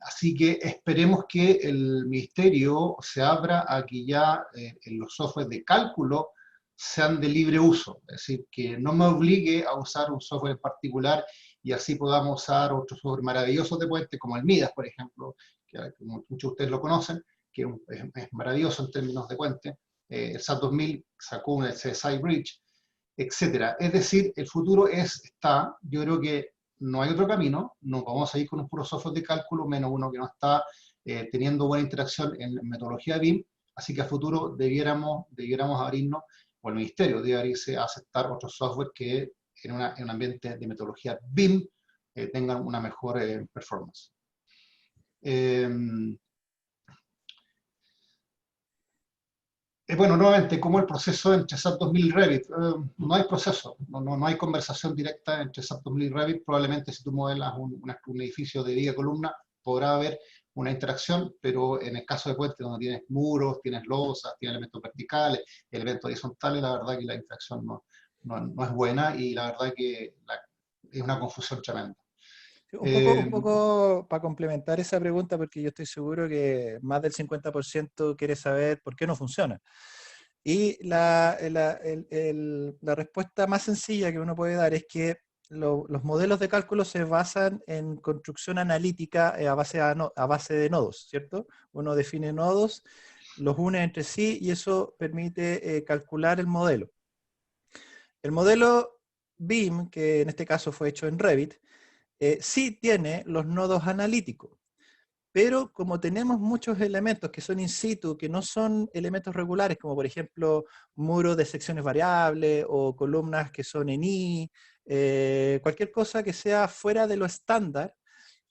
Así que esperemos que el ministerio se abra a que ya los softwares de cálculo sean de libre uso, es decir, que no me obligue a usar un software en particular y así podamos usar otros software maravillosos de puente, como el Midas, por ejemplo, que muchos de ustedes lo conocen, que es maravilloso en términos de puente. El SAP 2000 sacó un CSI Bridge, etcétera. Es decir, el futuro está, yo creo que no hay otro camino, no vamos a ir con un puro software de cálculo, menos uno que no está teniendo buena interacción en metodología BIM, así que a futuro debiéramos abrirnos, o el ministerio debe abrirse a aceptar otros software que en un ambiente de metodología BIM tengan una mejor performance. Bueno, nuevamente, ¿cómo el proceso entre SAP 2000 y Revit? No hay proceso, no hay conversación directa entre SAP 2000 y Revit. Probablemente si tú modelas un edificio de 10 columnas, podrá haber una interacción, pero en el caso de puentes donde tienes muros, tienes losas, tienes elementos verticales, elementos horizontales, la verdad que la interacción no es buena y la verdad que es una confusión tremenda. Un poco para complementar esa pregunta, porque yo estoy seguro que más del 50% quiere saber por qué no funciona. Y la respuesta más sencilla que uno puede dar es que los modelos de cálculo se basan en construcción analítica a base de nodos, ¿cierto? Uno define nodos, los une entre sí y eso permite calcular el modelo. El modelo BIM, que en este caso fue hecho en Revit, sí tiene los nodos analíticos, pero como tenemos muchos elementos que son in situ, que no son elementos regulares, como por ejemplo muros de secciones variables o columnas que son en I, cualquier cosa que sea fuera de lo estándar,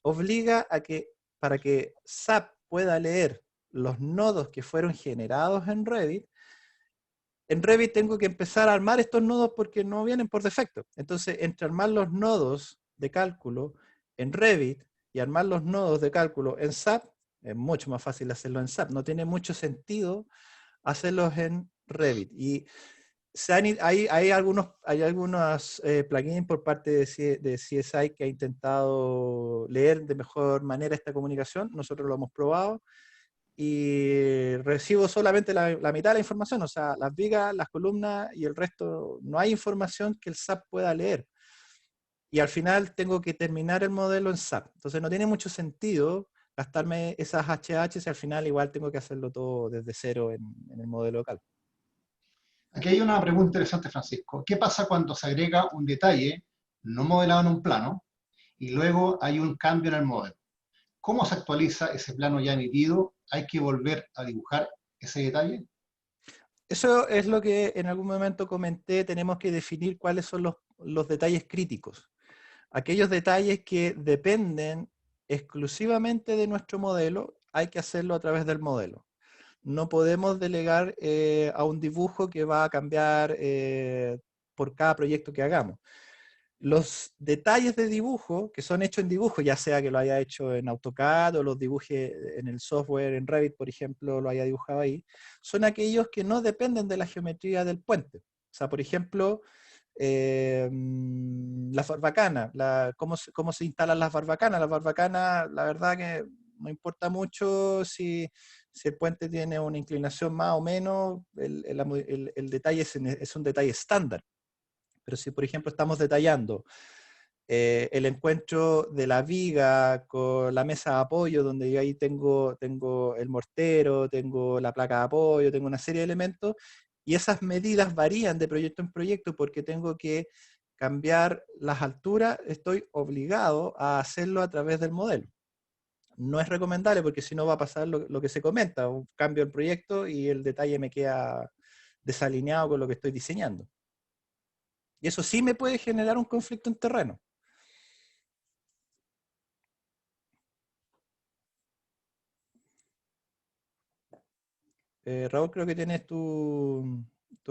obliga a que para que SAP pueda leer los nodos que fueron generados en Revit tengo que empezar a armar estos nodos porque no vienen por defecto. Entonces, entre armar los nodos de cálculo en Revit y armar los nodos de cálculo en SAP, es mucho más fácil hacerlo en SAP. No tiene mucho sentido hacerlos en Revit. Y hay algunos plugins por parte de CSI que ha intentado leer de mejor manera esta comunicación. Nosotros lo hemos probado y recibo solamente la mitad de la información, o sea, las vigas, las columnas y el resto, no hay información que el SAP pueda leer. Y al final tengo que terminar el modelo en SAP. Entonces no tiene mucho sentido gastarme esas HHs y al final igual tengo que hacerlo todo desde cero en el modelo local. Aquí hay una pregunta interesante, Francisco. ¿Qué pasa cuando se agrega un detalle no modelado en un plano y luego hay un cambio en el modelo? ¿Cómo se actualiza ese plano ya emitido? ¿Hay que volver a dibujar ese detalle? Eso es lo que en algún momento comenté, tenemos que definir cuáles son los detalles críticos. Aquellos detalles que dependen exclusivamente de nuestro modelo, hay que hacerlo a través del modelo. No podemos delegar a un dibujo que va a cambiar por cada proyecto que hagamos. Los detalles de dibujo, que son hechos en dibujo, ya sea que lo haya hecho en AutoCAD o los dibuje en el software, en Revit, por ejemplo, lo haya dibujado ahí, son aquellos que no dependen de la geometría del puente. O sea, por ejemplo, las barbacanas, cómo se instalan las barbacanas. Las barbacanas, la verdad que no importa mucho si el puente tiene una inclinación más o menos, el detalle es un detalle estándar. Pero si, por ejemplo, estamos detallando el encuentro de la viga con la mesa de apoyo, donde yo ahí tengo el mortero, tengo la placa de apoyo, tengo una serie de elementos, y esas medidas varían de proyecto en proyecto porque tengo que cambiar las alturas, estoy obligado a hacerlo a través del modelo. No es recomendable porque si no va a pasar lo que se comenta, un cambio el proyecto y el detalle me queda desalineado con lo que estoy diseñando. Y eso sí me puede generar un conflicto en terreno. Raúl, creo que tienes tu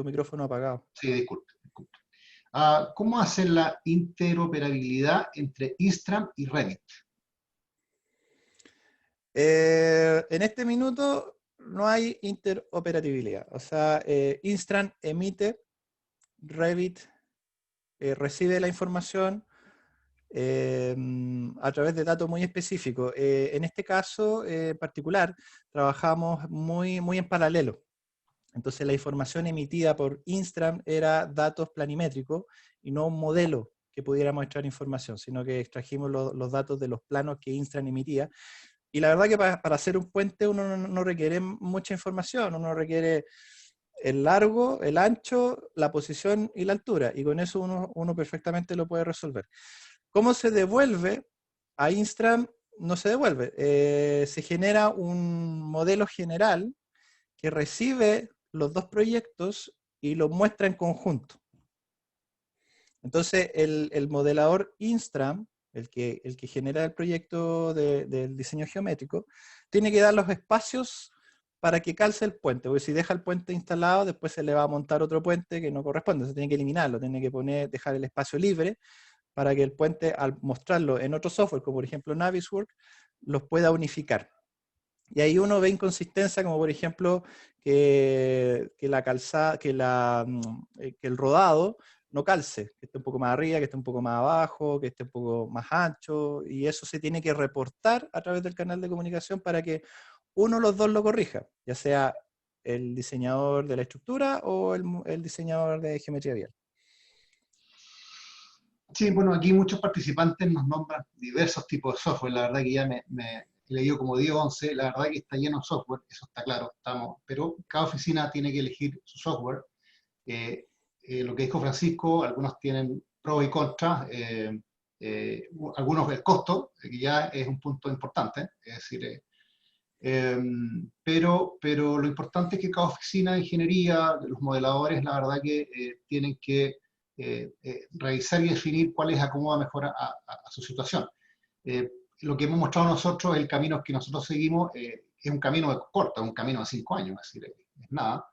micrófono apagado. Sí, disculpe. ¿Cómo hacen la interoperabilidad entre Instram y Revit? En este minuto no hay interoperabilidad. O sea, Instram emite, Revit recibe la información a través de datos muy específicos. En este caso en particular, trabajamos muy en paralelo. Entonces la información emitida por Instram era datos planimétricos y no un modelo que pudiéramos extraer información, sino que extrajimos los datos de los planos que Instram emitía. Y la verdad que para hacer un puente uno no requiere mucha información, uno requiere el largo, el ancho, la posición y la altura, y con eso uno perfectamente lo puede resolver. ¿Cómo se devuelve? A Instram no se devuelve, se genera un modelo general que recibe los dos proyectos y los muestra en conjunto. Entonces, el modelador Instram, el que genera el proyecto del diseño geométrico, tiene que dar los espacios para que calce el puente, porque si deja el puente instalado, después se le va a montar otro puente que no corresponde, se tiene que eliminarlo, tiene que dejar el espacio libre para que el puente, al mostrarlo en otro software, como por ejemplo Navisworks, los pueda unificar. Y ahí uno ve inconsistencia, como por ejemplo que la calzada, que el rodado no calce, que esté un poco más arriba, que esté un poco más abajo, que esté un poco más ancho, y eso se tiene que reportar a través del canal de comunicación para que uno de los dos lo corrija, ya sea el diseñador de la estructura o el diseñador de geometría vial. Sí, bueno, aquí muchos participantes nos nombran diversos tipos de software. La verdad que ya me he leído como 10 o 11. La verdad que está lleno de software, eso está claro. Pero cada oficina tiene que elegir su software. Lo que dijo Francisco, algunos tienen pros y contras. Algunos el costo, que ya es un punto importante. Es decir, pero lo importante es que cada oficina de ingeniería, los modeladores, la verdad que tienen que revisar y definir cuál es acomoda mejor a su situación. Lo que hemos mostrado nosotros, el camino que nosotros seguimos, es un camino corto, es un camino de 5 años, es decir, es nada.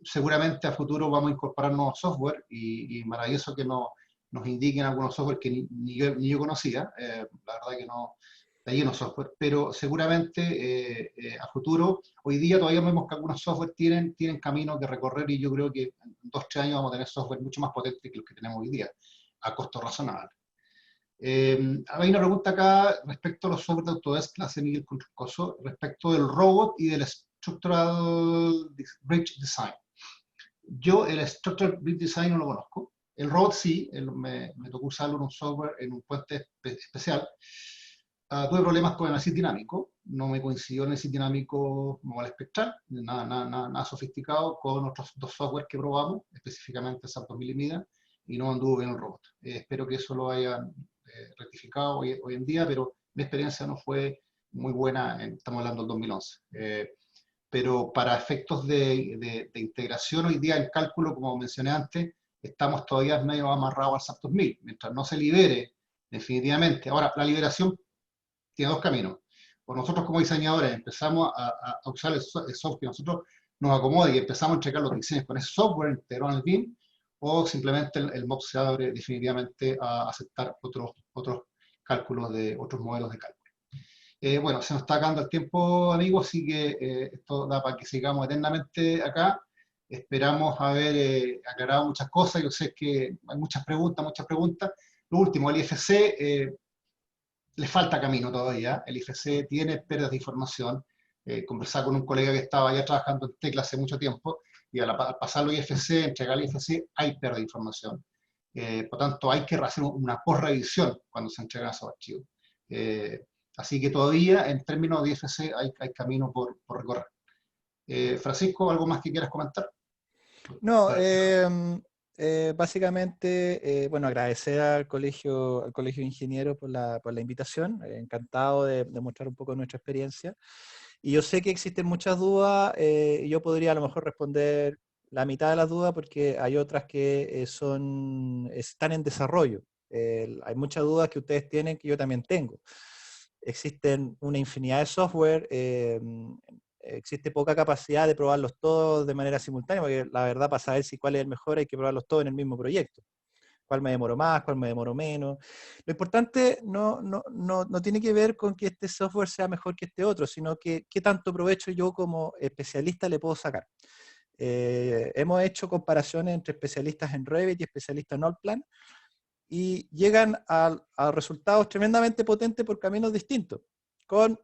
Seguramente a futuro vamos a incorporar nuevos software y maravilloso que nos indiquen algunos software que ni yo conocía. La verdad que no, está lleno de software, pero seguramente a futuro, hoy día todavía vemos que algunos software tienen camino que recorrer y yo creo que en 2 o 3 años vamos a tener software mucho más potente que los que tenemos hoy día, a costo razonable. Hay una pregunta acá respecto a los software de Autodesk, la hace Miguel Coso, respecto del robot y del Structural Bridge Design. Yo el Structural Bridge Design no lo conozco. El robot sí, me tocó usarlo en un software, en un puente especial. Tuve problemas con el análisis dinámico, no me coincidió el análisis dinámico como el espectral, nada sofisticado, con otros dos software que probamos, específicamente SAP 2000 y MIDA, y no anduvo bien el robot. Espero que eso lo hayan rectificado hoy en día, pero mi experiencia no fue muy buena, estamos hablando del 2011. Pero para efectos de integración hoy día el cálculo, como mencioné antes, estamos todavía medio amarrados al SAP 2000, mientras no se libere definitivamente. Ahora, la liberación tiene dos caminos. O nosotros como diseñadores empezamos a usar el software que nosotros nos acomode y empezamos a entregar los diseños con ese software integrado en el BIM, o simplemente el MOB se abre definitivamente a aceptar otros cálculos de otros modelos de cálculo. Bueno, se nos está acabando el tiempo, amigos, así que esto da para que sigamos eternamente acá. Esperamos haber aclarado muchas cosas. Yo sé que hay muchas preguntas. Lo último, el IFC le falta camino todavía. El IFC tiene pérdidas de información. Conversaba con un colega que estaba ya trabajando en Tecla hace mucho tiempo, y al pasarlo a IFC, entregar el IFC, hay pérdida de información. Por tanto, hay que hacer una post-revisión cuando se entregan esos archivos. Así que todavía, en términos de IFC, hay camino por recorrer. Francisco, ¿algo más que quieras comentar? No, básicamente, bueno, agradecer al Colegio de Ingenieros por la invitación. Encantado de mostrar un poco nuestra experiencia. Y yo sé que existen muchas dudas, y yo podría a lo mejor responder la mitad de las dudas porque hay otras que están en desarrollo. Hay muchas dudas que ustedes tienen que yo también tengo. Existen una infinidad de software, existe poca capacidad de probarlos todos de manera simultánea, porque la verdad para saber cuál es el mejor hay que probarlos todos en el mismo proyecto. Cuál me demoro más, cuál me demoro menos. Lo importante no tiene que ver con que este software sea mejor que este otro, sino que qué tanto provecho yo como especialista le puedo sacar. Hemos hecho comparaciones entre especialistas en Revit y especialistas en Allplan y llegan a resultados tremendamente potentes por caminos distintos, con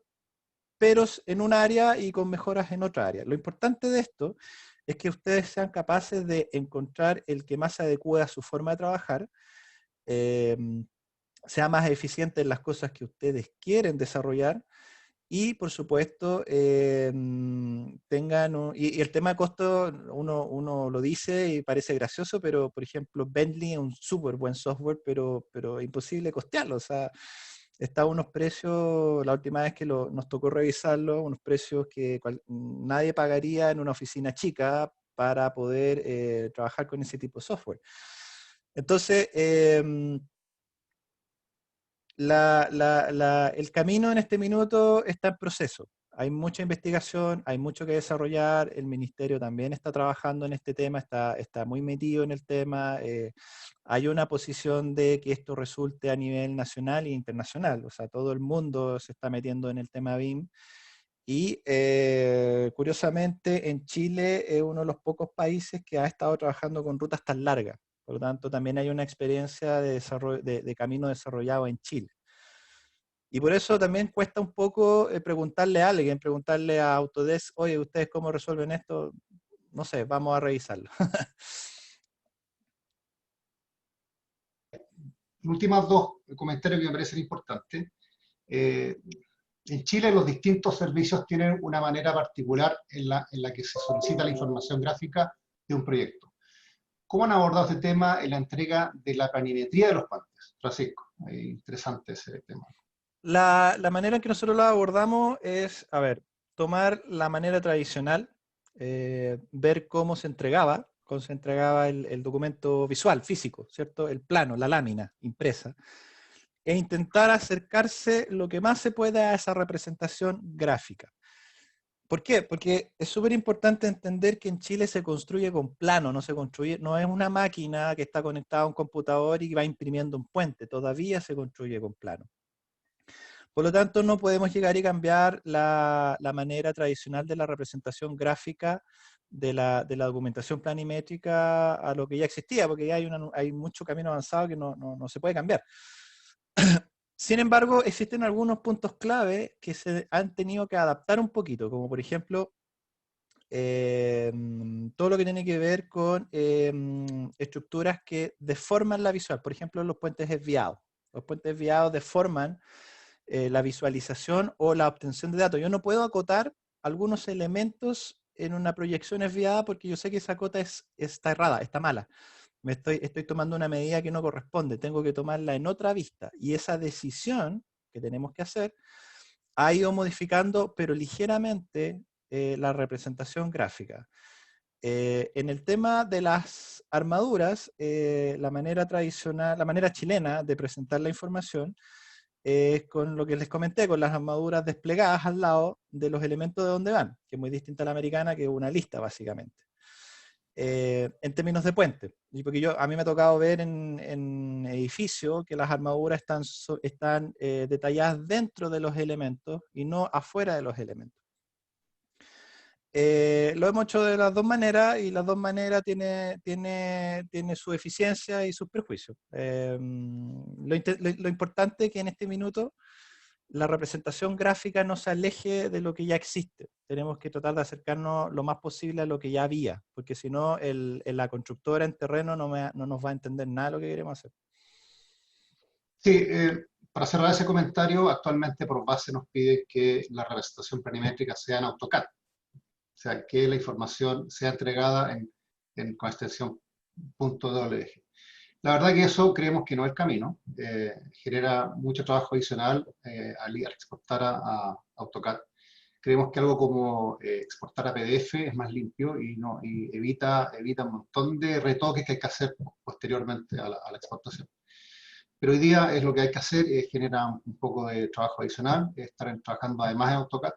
peros en un área y con mejoras en otra área. Lo importante de esto es que ustedes sean capaces de encontrar el que más se adecue a su forma de trabajar, eh, sea más eficiente en las cosas que ustedes quieren desarrollar y, por supuesto, y el tema de costo, uno lo dice y parece gracioso, pero, por ejemplo, Bentley es un súper buen software, pero imposible costearlo. O sea, está a unos precios, la última vez que nos tocó revisarlo, unos precios que nadie pagaría en una oficina chica para poder trabajar con ese tipo de software. Entonces, el camino en este minuto está en proceso. Hay mucha investigación, hay mucho que desarrollar, el ministerio también está trabajando en este tema, está muy metido en el tema, hay una posición de que esto resulte a nivel nacional e internacional, o sea, todo el mundo se está metiendo en el tema BIM y curiosamente en Chile es uno de los pocos países que ha estado trabajando con rutas tan largas, por lo tanto también hay una experiencia de camino desarrollado en Chile. Y por eso también cuesta un poco preguntarle a alguien, preguntarle a Autodesk, oye, ¿ustedes cómo resuelven esto? No sé, vamos a revisarlo. Últimas dos comentarios que me parecen importantes. En Chile los distintos servicios tienen una manera particular en la que se solicita la información gráfica de un proyecto. ¿Cómo han abordado este tema en la entrega de la planimetría de los puentes? Francisco, interesante ese tema. La manera en que nosotros lo abordamos es, a ver, tomar la manera tradicional, ver cómo se entregaba el documento visual, físico, ¿cierto? El plano, la lámina impresa, e intentar acercarse lo que más se pueda a esa representación gráfica. ¿Por qué? Porque es súper importante entender que en Chile se construye con plano, no es una máquina que está conectada a un computador y va imprimiendo un puente, todavía se construye con plano. Por lo tanto, no podemos llegar y cambiar la manera tradicional de la representación gráfica de la documentación planimétrica a lo que ya existía, porque ya hay mucho camino avanzado que no se puede cambiar. Sin embargo, existen algunos puntos clave que se han tenido que adaptar un poquito, como por ejemplo, todo lo que tiene que ver con estructuras que deforman la visual. Por ejemplo, los puentes desviados. Los puentes desviados deforman la visualización o la obtención de datos. Yo no puedo acotar algunos elementos en una proyección desviada porque yo sé que esa cota está errada, está mala. Estoy tomando una medida que no corresponde, tengo que tomarla en otra vista. Y esa decisión que tenemos que hacer ha ido modificando, pero ligeramente, la representación gráfica. En el tema de las armaduras, la manera tradicional, la manera chilena de presentar la información es con lo que les comenté, con las armaduras desplegadas al lado de los elementos de donde van, que es muy distinta a la americana, que es una lista básicamente. En términos de puente, y porque a mí me ha tocado ver en edificios que las armaduras están detalladas dentro de los elementos y no afuera de los elementos. Lo hemos hecho de las dos maneras y las dos maneras tiene su eficiencia y sus prejuicios. Lo importante es que en este minuto la representación gráfica no se aleje de lo que ya existe. Tenemos que tratar de acercarnos lo más posible a lo que ya había, porque si no, la constructora en terreno no nos va a entender nada de lo que queremos hacer. Sí, para cerrar ese comentario, actualmente por base nos pide que la representación planimétrica sea en AutoCAD, o sea, que la información sea entregada con extensión .wg. La verdad que eso creemos que no es el camino, genera mucho trabajo adicional al exportar a AutoCAD. Creemos que algo como exportar a PDF es más limpio y evita un montón de retoques que hay que hacer posteriormente a la exportación. Pero hoy día es lo que hay que hacer, genera un poco de trabajo adicional, estar trabajando además en AutoCAD.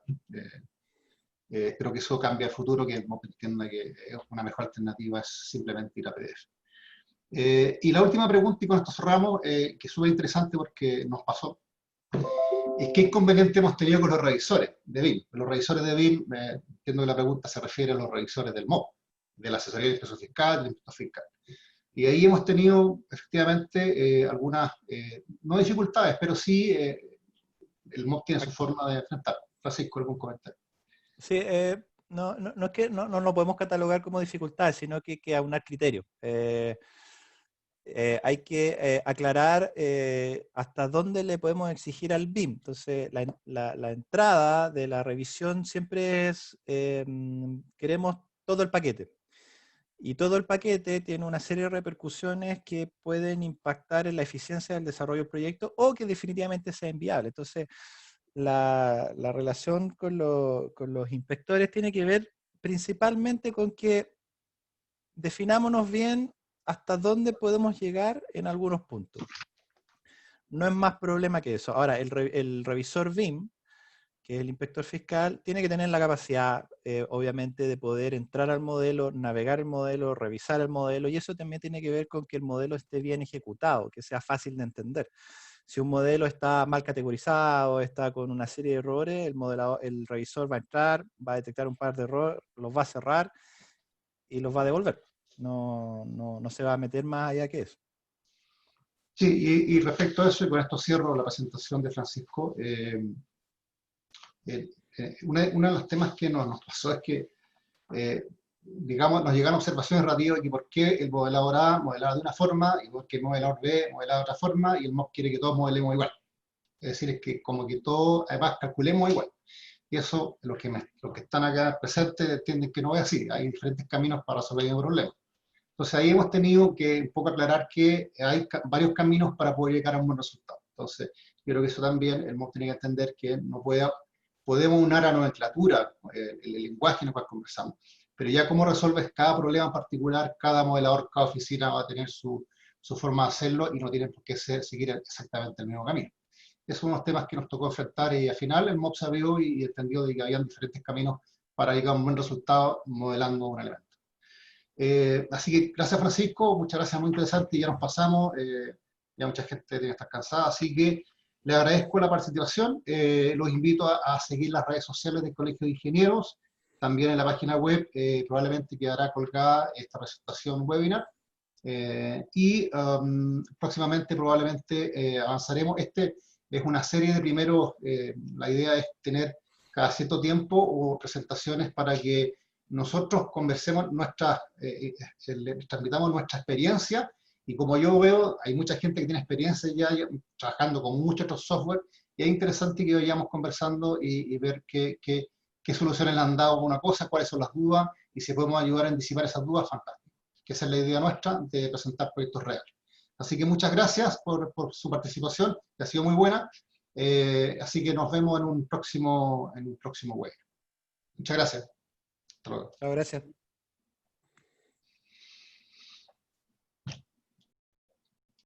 Espero que eso cambie al futuro, que entienda que una mejor alternativa es simplemente ir a PDF. Y la última pregunta, y con esto cerramos, que es súper interesante porque nos pasó, es qué inconveniente hemos tenido con los revisores de BIM. Los revisores de BIM, entiendo que la pregunta se refiere a los revisores del MOP, de la asesoría de impuesto fiscal, del impuesto fiscal. Y ahí hemos tenido efectivamente algunas, no dificultades, pero sí el MOP tiene su forma de enfrentar. Francisco, ¿algún comentario? Sí, no es que no lo podemos catalogar como dificultad, sino que aunar criterios. Hay que aclarar hasta dónde le podemos exigir al BIM. Entonces, la entrada de la revisión siempre es, queremos todo el paquete. Y todo el paquete tiene una serie de repercusiones que pueden impactar en la eficiencia del desarrollo del proyecto o que definitivamente sea inviable. Entonces, la relación con los inspectores tiene que ver principalmente con que definámonos bien hasta dónde podemos llegar en algunos puntos. No es más problema que eso. Ahora, el revisor BIM, que es el inspector fiscal, tiene que tener la capacidad, obviamente, de poder entrar al modelo, navegar el modelo, revisar el modelo, y eso también tiene que ver con que el modelo esté bien ejecutado, que sea fácil de entender. Si un modelo está mal categorizado, está con una serie de errores, el revisor va a entrar, va a detectar un par de errores, los va a cerrar y los va a devolver. No se va a meter más allá que eso. Sí, y respecto a eso, y con esto cierro la presentación de Francisco, uno de los temas que nos pasó es que, digamos, nos llegaron observaciones relativas de que por qué el modelador A modelaba de una forma, y por qué el modelador B modelaba de otra forma, y el MOP quiere que todos modelemos igual. Es decir, es que como que todos, además, calculemos igual. Y eso, los que están acá presentes entienden que no es así. Hay diferentes caminos para resolver el problema. Entonces ahí hemos tenido que un poco aclarar que hay varios caminos para poder llegar a un buen resultado. Entonces, yo creo que eso también hemos tenido que entender que podemos unar a nomenclatura, el lenguaje en el cual conversamos, pero ya cómo resuelves cada problema en particular, cada modelador, cada oficina va a tener su forma de hacerlo y no tienen por qué seguir exactamente el mismo camino. Esos son unos temas que nos tocó enfrentar y al final el MOP sabió y entendió de que había diferentes caminos para llegar a un buen resultado modelando un elemento. Así que gracias Francisco, muchas gracias, muy interesante, y ya nos pasamos, ya mucha gente tiene que estar cansada, así que le agradezco la participación, los invito a seguir las redes sociales del Colegio de Ingenieros, también en la página web probablemente quedará colgada esta presentación webinar, y próximamente probablemente avanzaremos. Este es una serie de primeros, la idea es tener cada cierto tiempo o presentaciones para que nosotros conversemos transmitamos nuestra experiencia, y como yo veo, hay mucha gente que tiene experiencia ya trabajando con muchos otros software, y es interesante que vayamos conversando y ver qué soluciones le han dado a una cosa, cuáles son las dudas, y si podemos ayudar en disipar esas dudas, fantástico. Que esa es la idea nuestra, de presentar proyectos reales. Así que muchas gracias por su participación, que ha sido muy buena, así que nos vemos en un próximo webinar. Muchas gracias. Hasta luego. Gracias.